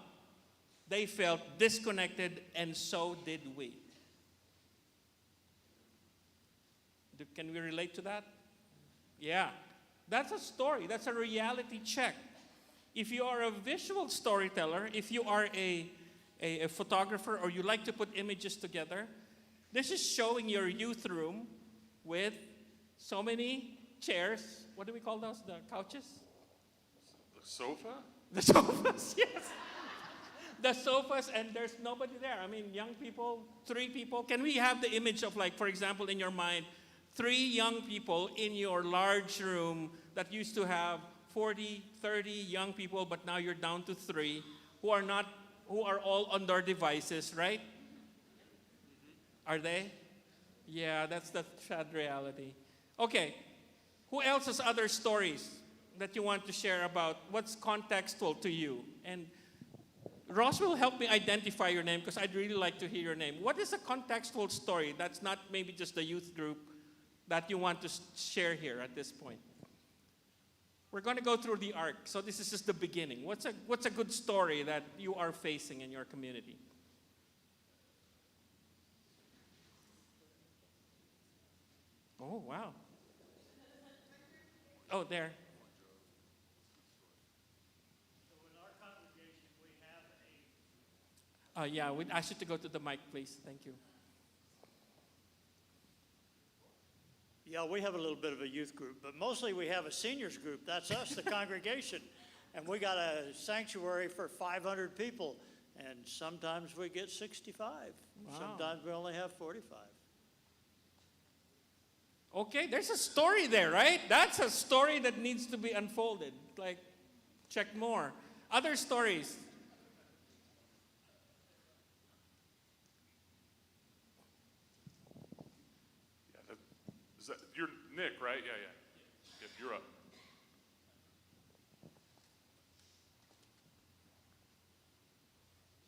They felt disconnected, and so did we. Can we relate to that? Yeah. That's a story. That's a reality check. If you are a visual storyteller, if you are a photographer, or you like to put images together, this is showing your youth room with so many chairs. What do we call those? The couches? The sofa? The sofas, yes. The sofas, and there's nobody there. I mean, young people, 3 people. Can we have the image of, like, for example, in your mind, 3 young people in your large room that used to have 40, 30 young people, but now you're down to 3 who are all on their devices, right? Are they? Yeah, that's the sad reality. Okay, who else has other stories that you want to share about what's contextual to you? And Ross will help me identify your name, because I'd really like to hear your name. What is a contextual story that's not maybe just the youth group that you want to share here at this point? We're going to go through the arc, so this is just the beginning. What's a good story that you are facing in your community? Oh, wow. Oh, there. Yeah, we'd ask you to go to the mic, please. Thank you. Yeah, we have a little bit of a youth group, but mostly we have a seniors group. That's us, the congregation. And we got a sanctuary for 500 people, and sometimes we get 65. Wow. Sometimes we only have 45. Okay, there's a story there, right? That's a story that needs to be unfolded. Like, check more. Other stories. You're Nick, right? Yeah. Yep, you're up.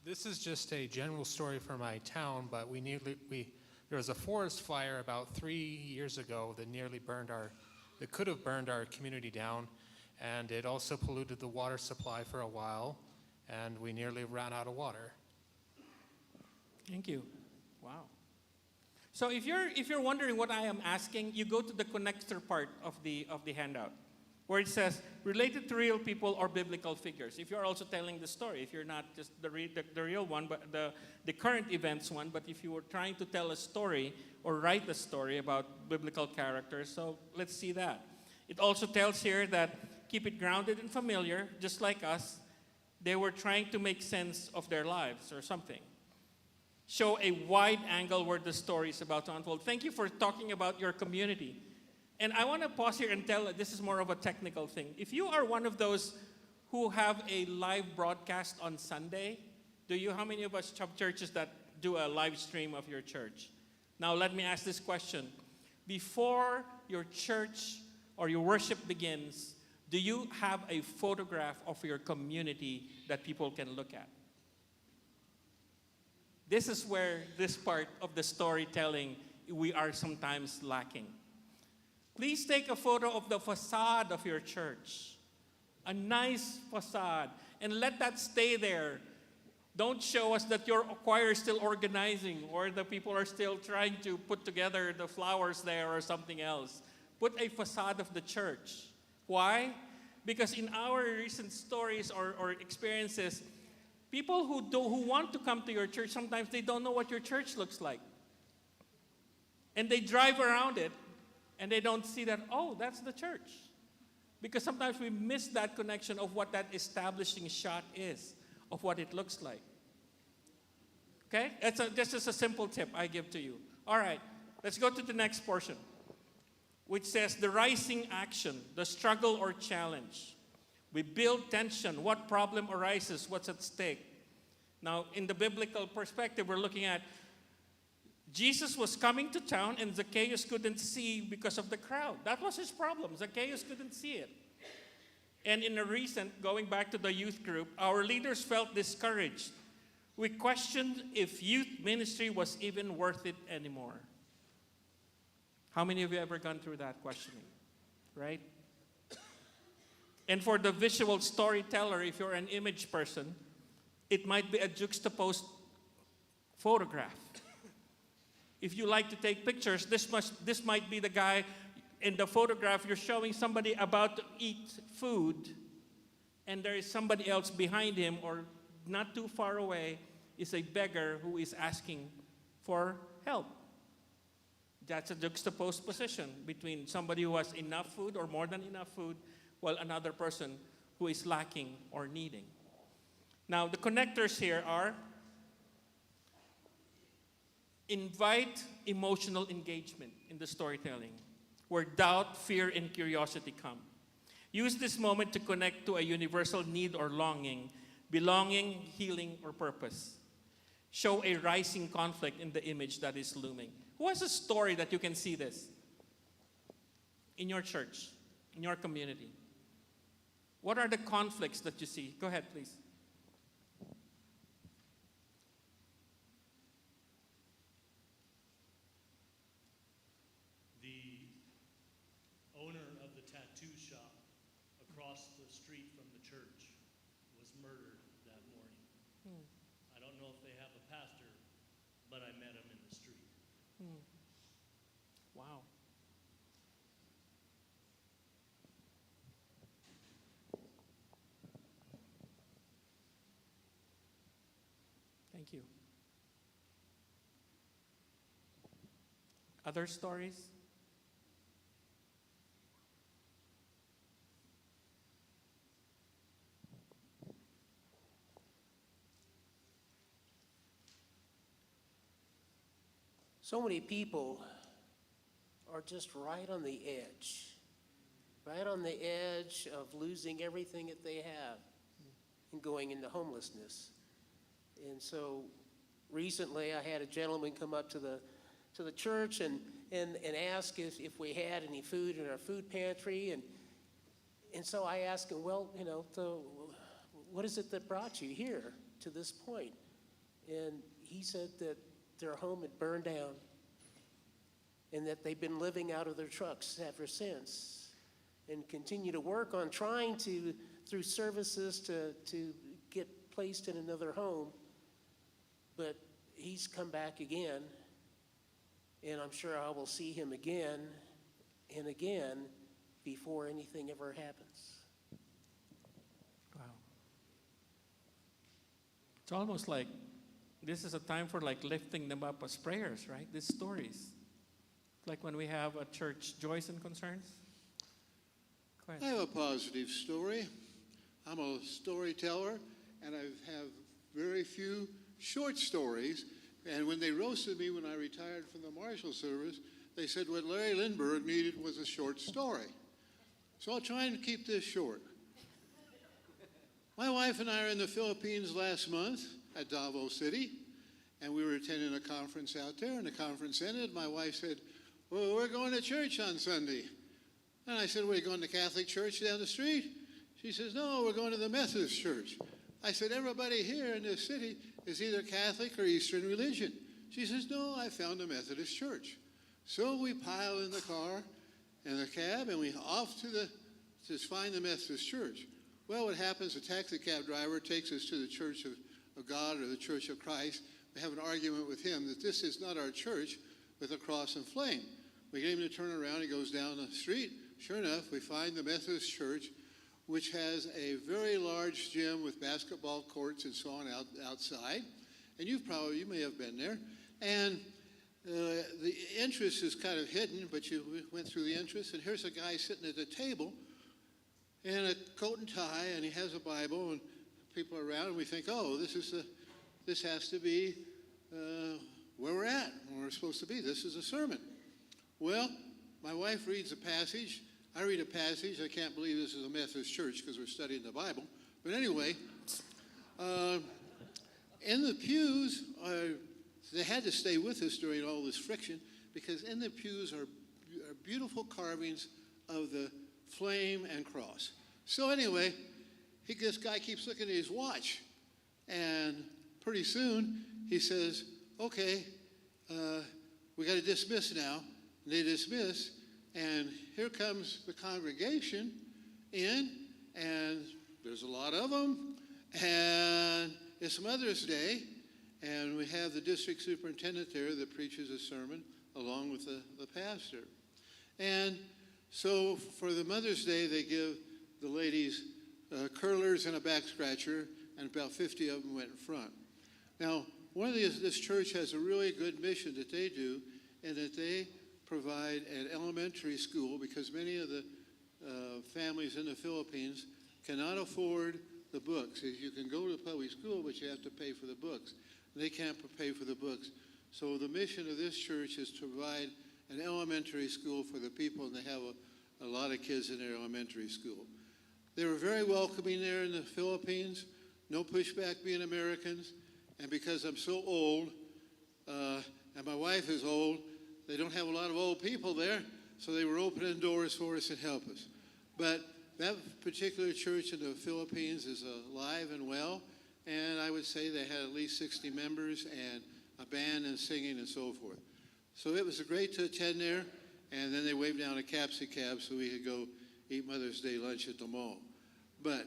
This is just a general story for my town, but there was a forest fire about 3 years ago that could have burned our community down, and it also polluted the water supply for a while, and we nearly ran out of water. Thank you. Wow. So if you're wondering what I am asking, you go to the connector part of the handout, where it says related to real people or biblical figures. If you're also telling the story, if you're not just the real one, but the current events one, but if you were trying to tell a story or write a story about biblical characters, so let's see that. It also tells here that keep it grounded and familiar, just like us. They were trying to make sense of their lives or something. Show a wide angle where the story is about to unfold. Thank you for talking about your community. And I want to pause here and tell, this is more of a technical thing. If you are one of those who have a live broadcast on Sunday, how many of us have churches that do a live stream of your church? Now let me ask this question. Before your church or your worship begins, do you have a photograph of your community that people can look at? This is where this part of the storytelling we are sometimes lacking. Please take a photo of the facade of your church, a nice facade, and let that stay there. Don't show us that your choir is still organizing or the people are still trying to put together the flowers there or something else. Put a facade of the church. Why? Because in our recent stories or experiences, people who want to come to your church, sometimes they don't know what your church looks like. And they drive around it, and they don't see that, oh, that's the church. Because sometimes we miss that connection of what that establishing shot is, of what it looks like. Okay? This is a simple tip I give to you. All right, let's go to the next portion, which says the rising action, the struggle or challenge. We build tension. What problem arises? What's at stake? Now, in the biblical perspective, we're looking at Jesus was coming to town and Zacchaeus couldn't see because of the crowd. That was his problem. Zacchaeus couldn't see it. And in a recent, going back to the youth group, our leaders felt discouraged We questioned if youth ministry was even worth it anymore. How many of you ever gone through that questioning, right? And for the visual storyteller, if you're an image person, it might be a juxtaposed photograph. If you like to take pictures, this might be the guy in the photograph. You're showing somebody about to eat food, and there is somebody else behind him, or not too far away is a beggar who is asking for help. That's a juxtaposed position between somebody who has enough food or more than enough food, while another person who is lacking or needing. Now, the connectors here are invite emotional engagement in the storytelling, where doubt, fear, and curiosity come. Use this moment to connect to a universal need or longing, belonging, healing, or purpose. Show a rising conflict in the image that is looming. Who has a story that you can see this? In your church, in your community. What are the conflicts that you see? Go ahead, please. The owner of the tattoo shop across the street from the church was murdered that morning. I don't know if they have a pastor, but I met him in the street. Wow. Thank you. Other stories? So many people are just right on the edge of losing everything that they have and going into homelessness. And so recently I had a gentleman come up to the church and ask if we had any food in our food pantry. And so I asked him, well, so what is it that brought you here to this point? And he said that their home had burned down and that they've been living out of their trucks ever since, and continue to work on trying to, through services, to get placed in another home. But he's come back again, and I'm sure I will see him again and again before anything ever happens. Wow. It's almost like this is a time for like lifting them up as prayers, right? These stories. Like when we have a church joys and concerns. Go ahead. I have a positive story. I'm a storyteller, and I have very few short stories. And when they roasted me when I retired from the Marshal Service, they said what Larry Lindbergh needed was a short story. So I'll try and keep this short. My wife and I are in the Philippines last month at Davao City, and we were attending a conference out there, and the conference ended. My wife said, well, we're going to church on Sunday. And I said, well, are you going to Catholic church down the street? She says, no, we're going to the Methodist church. I said, everybody here in this city is either Catholic or Eastern religion. She says, no, I found a Methodist church. So we pile in the car, in the cab, and we off to find the Methodist church. Well, what happens, the taxi cab driver takes us to the Church of God or the Church of Christ. We have an argument with him that this is not our church with a cross and flame. We get him to turn around. He goes down the street. Sure enough, we find the Methodist church, which has a very large gym with basketball courts and so on outside. And you may have been there. And the entrance is kind of hidden, but you went through the entrance, and here's a guy sitting at the table in a coat and tie, and he has a Bible, and people are around, and we think, oh, this has to be where we're at, where we're supposed to be. This is a sermon. Well, my wife reads a passage. I read a passage. I can't believe this is a Methodist church because we're studying the Bible. But anyway, in the pews, they had to stay with us during all this friction because in the pews are beautiful carvings of the flame and cross. So anyway, this guy keeps looking at his watch. And pretty soon he says, okay, we got to dismiss now. And they dismiss, and here comes the congregation in, and there's a lot of them, and it's Mother's Day, and we have the district superintendent there that preaches a sermon along with the pastor. And so for the Mother's Day, they give the ladies curlers and a back scratcher, and about 50 of them went in front. Now, one of these, this church has a really good mission that they do, and that they provide an elementary school, because many of the families in the Philippines cannot afford the books. You can go to public school, but you have to pay for the books. They can't pay for the books. So the mission of this church is to provide an elementary school for the people, and they have a lot of kids in their elementary school. They were very welcoming there in the Philippines, no pushback being Americans, and because I'm so old, and my wife is old, they don't have a lot of old people there, so they were opening doors for us and help us. But that particular church in the Philippines is alive and well, and I would say they had at least 60 members and a band and singing and so forth. So it was great to attend there, and then they waved down a Capsi cab so we could go eat Mother's Day lunch at the mall. But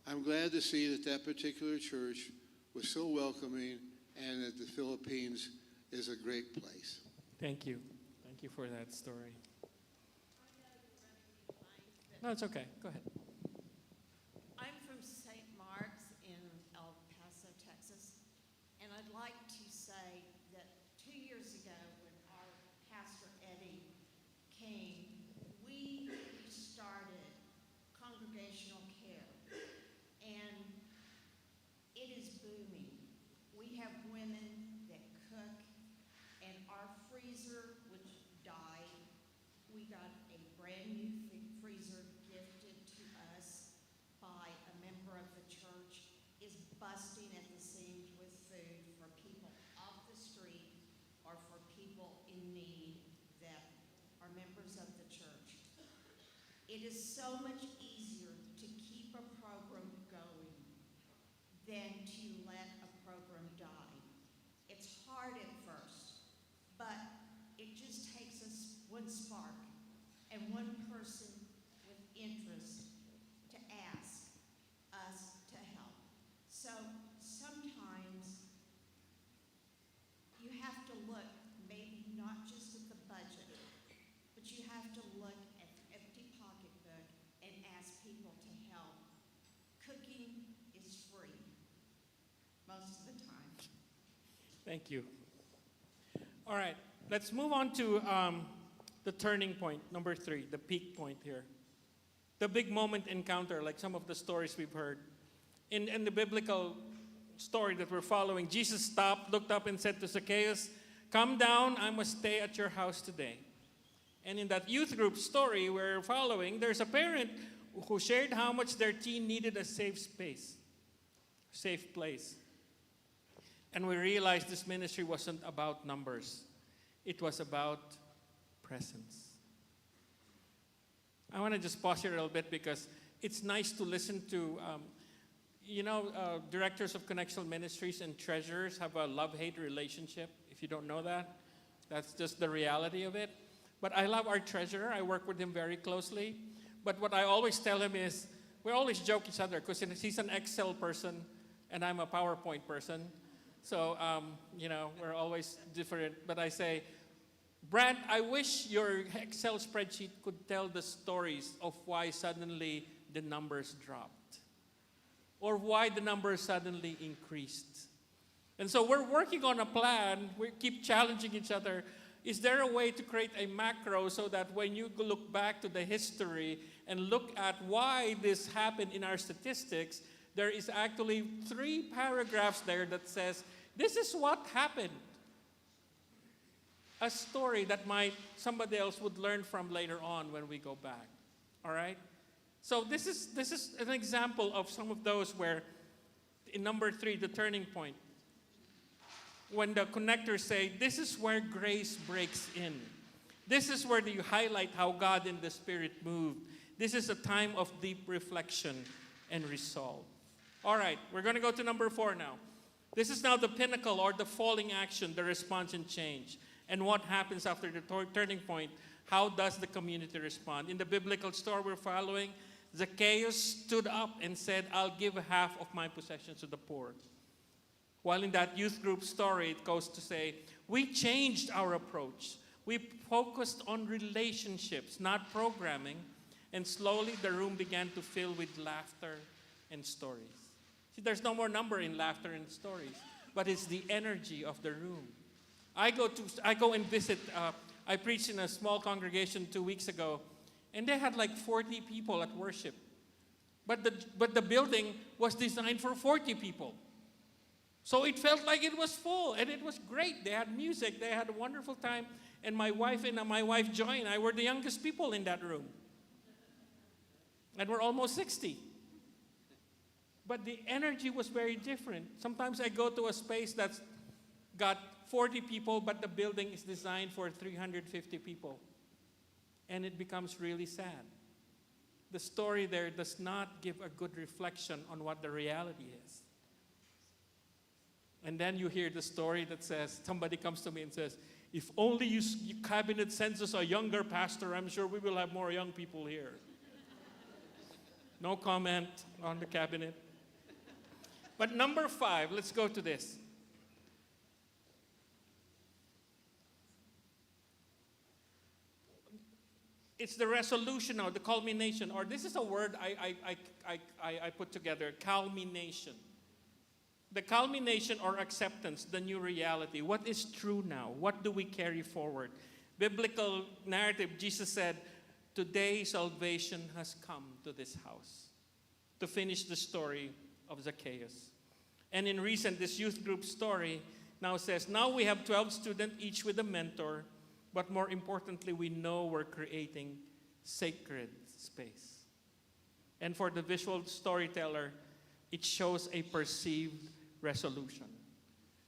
I'm glad to see that that particular church was so welcoming and that the Philippines is a great place. Thank you. Thank you for that story. No, it's okay. Go ahead. I'm from St. Mark's in El Paso, Texas, and I'd like to say that 2 years ago when our Pastor Eddie came, we started congregational care, and it is booming. We have women that cook, and our freezer, which died, we got a brand new freezer gifted to us by a member of the church, is busting at the seams with food for people off the street or for people in need that are members of the church. It is so much easier to keep a program going than to let a program die. It's hard at first, but it just takes us one spark and one person with interest to ask us to help. So sometimes you have to look maybe not just at the budget, but you have to look at the empty pocketbook and ask people to help. Cooking is free most of the time. Thank you. All right, let's move on to the turning point, number 3, the peak point here. The big moment encounter, like some of the stories we've heard. In the biblical story that we're following, Jesus stopped, looked up, and said to Zacchaeus, "Come down, I must stay at your house today." And in that youth group story we're following, there's a parent who shared how much their teen needed a safe space, safe place. And we realized this ministry wasn't about numbers. It was about presence. I want to just pause here a little bit because it's nice to listen to, directors of connectional ministries and treasurers have a love-hate relationship. If you don't know that, that's just the reality of it. But I love our treasurer. I work with him very closely. But what I always tell him is, we always joke each other because he's an Excel person and I'm a PowerPoint person. So, we're always different. But I say, Brad, I wish your Excel spreadsheet could tell the stories of why suddenly the numbers dropped or why the numbers suddenly increased. And so we're working on a plan. We keep challenging each other. Is there a way to create a macro so that when you look back to the history and look at why this happened in our statistics, there is actually 3 paragraphs there that says, this is what happened. A story that somebody else would learn from later on when we go back. All right? So this is an example of some of those where, in number 3, the turning point, when the connectors say, this is where grace breaks in. This is where you highlight how God in the Spirit moved. This is a time of deep reflection and resolve. All right, we're going to go to number 4 now. This is now the pinnacle or the falling action, the response and change. And what happens after the turning point? How does the community respond? In the biblical story we're following, Zacchaeus stood up and said, I'll give half of my possessions to the poor. While in that youth group story, it goes to say, we changed our approach. We focused on relationships, not programming, and slowly the room began to fill with laughter and stories. See, there's no more number in laughter and stories, but it's the energy of the room. I go and visit, I preached in a small congregation 2 weeks ago, and they had like 40 people at worship. But the building was designed for 40 people. So it felt like it was full, and it was great. They had music, they had a wonderful time, and my wife Joy and I were the youngest people in that room. And we're almost 60. But the energy was very different. Sometimes I go to a space that's got 40 people, but the building is designed for 350 people. And it becomes really sad. The story there does not give a good reflection on what the reality is. And then you hear the story that says, somebody comes to me and says, if only your cabinet sends us a younger pastor, I'm sure we will have more young people here. No comment on the cabinet. But number 5, let's go to this. It's the resolution or the culmination, or this is a word I put together, culmination. The culmination or acceptance, the new reality. What is true now? What do we carry forward? Biblical narrative, Jesus said, today salvation has come to this house. To finish the story of Zacchaeus. And in recent, this youth group story now says, now we have 12 students, each with a mentor, but more importantly, we know we're creating sacred space. And for the visual storyteller, it shows a perceived resolution.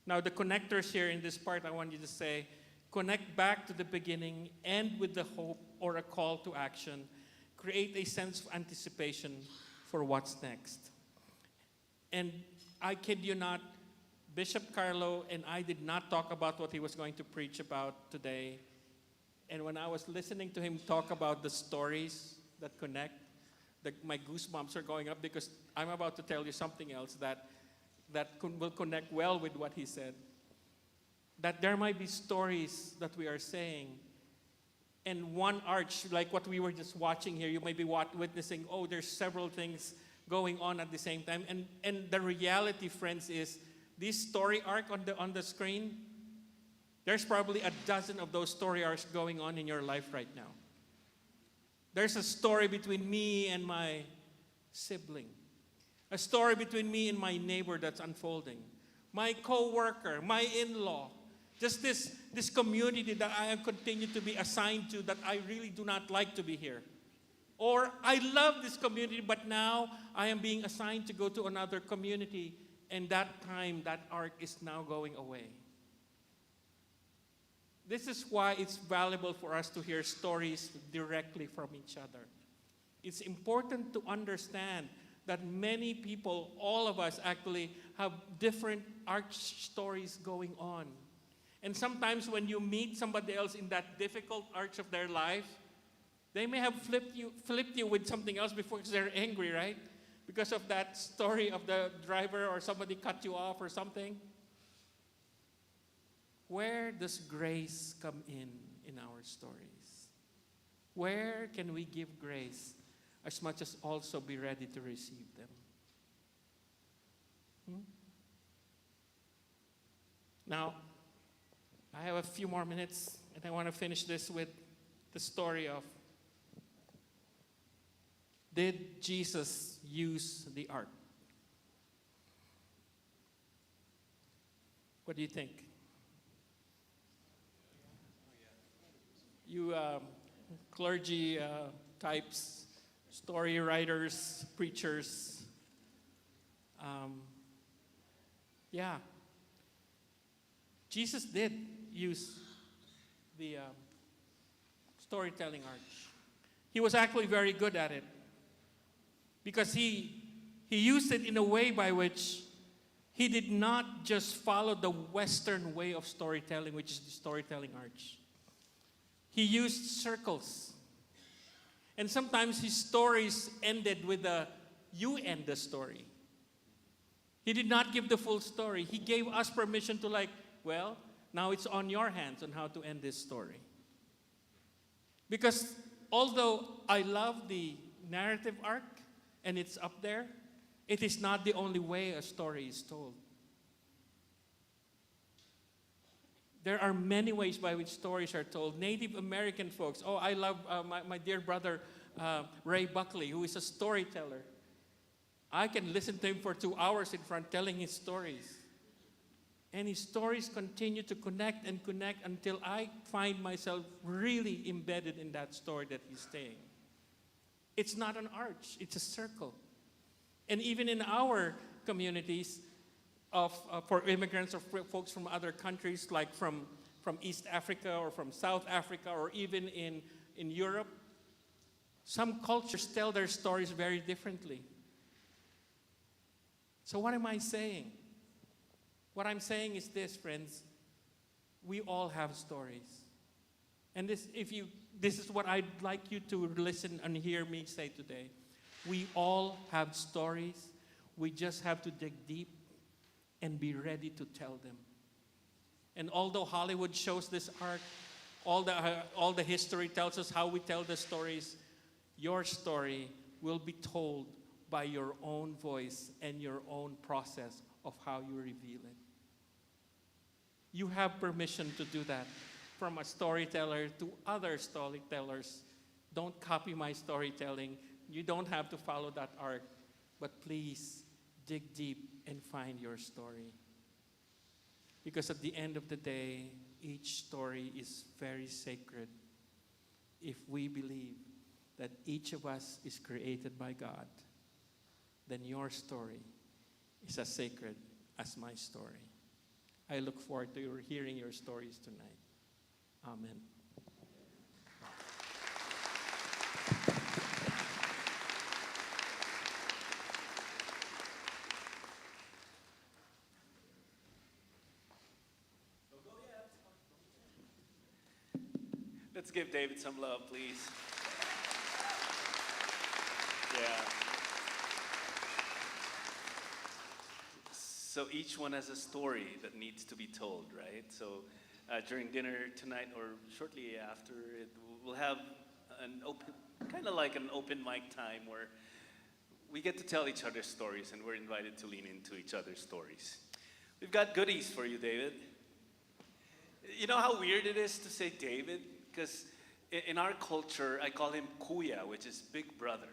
Now, the connectors here in this part, I want you to say, connect back to the beginning, end with the hope or a call to action, create a sense of anticipation for what's next. And I kid you not, Bishop Carlo and I did not talk about what he was going to preach about today. And when I was listening to him talk about the stories that connect, my goosebumps are going up because I'm about to tell you something else that will connect well with what he said. That there might be stories that we are saying, and one arch, like what we were just watching here, you may be witnessing, oh, there's several things going on at the same time. And the reality, friends, is this story arc on the screen, there's probably a dozen of those story arcs going on in your life right now. There's a story between me and my sibling. A story between me and my neighbor that's unfolding. My co-worker, my in-law. Just this community that I have continued to be assigned to that I really do not like to be here. Or I love this community, but now I am being assigned to go to another community, and that time, that arc is now going away. This is why it's valuable for us to hear stories directly from each other. It's important to understand that many people, all of us actually, have different arch stories going on. And sometimes when you meet somebody else in that difficult arch of their life, they may have flipped you with something else before because they're angry, right? Because of that story of the driver or somebody cut you off or something. Where does grace come in our stories? Where can we give grace as much as also be ready to receive them? Now, I have a few more minutes, and I want to finish this with the story of, did Jesus use the ark? What do you think? You clergy types, story writers, preachers. Yeah. Jesus did use the storytelling arch. He was actually very good at it because he used it in a way by which He did not just follow the Western way of storytelling, which is the storytelling arch. He used circles. And sometimes his stories ended with a, you end the story. He did not give the full story. He gave us permission to like, well, now it's on your hands on how to end this story. Because although I love the narrative arc and it's up there, it is not the only way a story is told. There are many ways by which stories are told. Native American folks, oh, I love my dear brother Ray Buckley, who is a storyteller. I can listen to him for 2 hours in front telling his stories. And his stories continue to connect and connect until I find myself really embedded in that story that he's saying. It's not an arch, it's a circle. And even in our communities for immigrants or folks from other countries, like from East Africa or from South Africa or even in Europe, some cultures tell their stories very differently. So what am I saying? What I'm saying is this, friends. We all have stories. And this is what I'd like you to listen and hear me say today. We all have stories. We just have to dig deep and be ready to tell them. And although Hollywood shows this art, all the history tells us how we tell the stories, your story will be told by your own voice and your own process of how you reveal it. You have permission to do that. From a storyteller to other storytellers. Don't copy my storytelling. You don't have to follow that arc. But please dig deep and find your story. Because at the end of the day, each story is very sacred if we believe that each of us is created by God. Then your story is as sacred as my story. I look forward to hearing your stories tonight. Amen. Let's give David some love, please. Yeah. So each one has a story that needs to be told, right? So during dinner tonight or shortly after, we'll have an open, kind of like an open mic time where we get to tell each other stories and we're invited to lean into each other's stories. We've got goodies for you, David. You know how weird it is to say David? Because in our culture, I call him Kuya, which is big brother.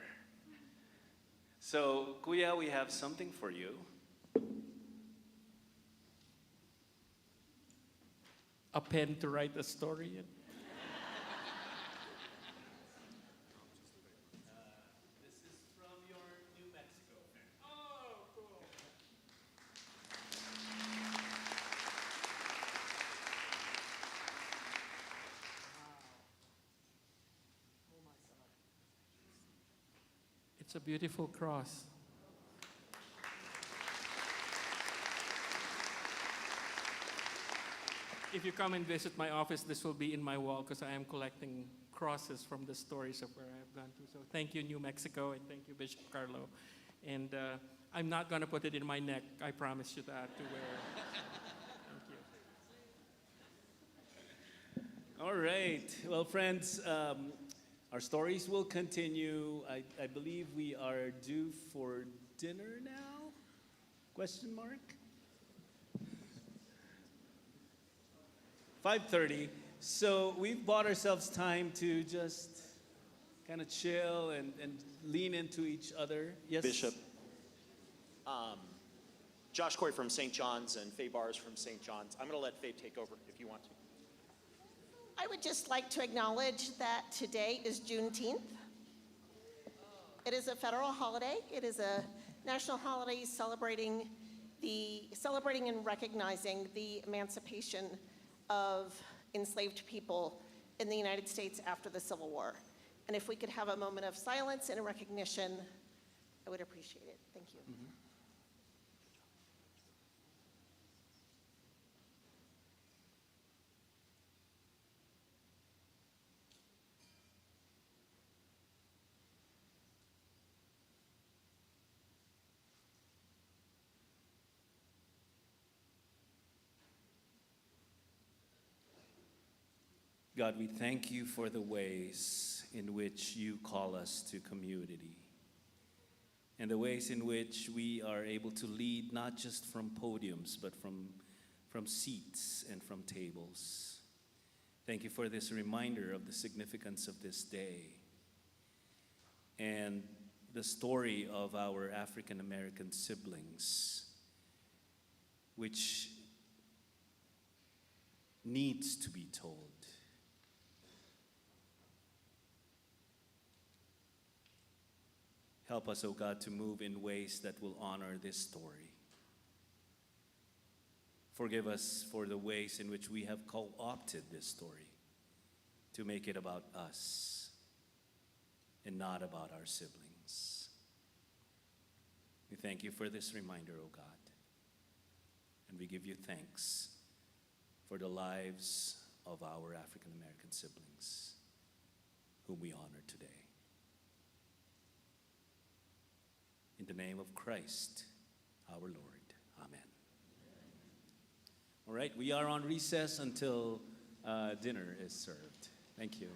So, Kuya, we have something for you. A pen to write a story in. This is from your New Mexico pen. Oh, cool. It's a beautiful cross. If you come and visit my office, this will be in my wall because I am collecting crosses from the stories of where I have gone to. So thank you, New Mexico, and thank you, Bishop Carlo. And I'm not going to put it in my neck. I promise you that to wear. Thank you. All right. Well, friends, our stories will continue. I believe we are due for dinner now? Question mark? 5:30. So we've bought ourselves time to just kind of chill and lean into each other. Yes? Bishop. Josh Coy from St. John's and Faye Bars from St. John's. I'm going to let Faye take over if you want to. I would just like to acknowledge that today is Juneteenth. It is a federal holiday. It is a national holiday celebrating and recognizing the emancipation of enslaved people in the United States after the Civil War. And if we could have a moment of silence and a recognition, I would appreciate it. Thank you. God, we thank you for the ways in which you call us to community, and the ways in which we are able to lead not just from podiums, but from seats and from tables. Thank you for this reminder of the significance of this day and the story of our African American siblings, which needs to be told. Help us, O God, to move in ways that will honor this story. Forgive us for the ways in which we have co-opted this story to make it about us and not about our siblings. We thank you for this reminder, O God, and we give you thanks for the lives of our African American siblings whom we honor today. In the name of Christ, our Lord. Amen. All right, we are on recess until dinner is served. Thank you.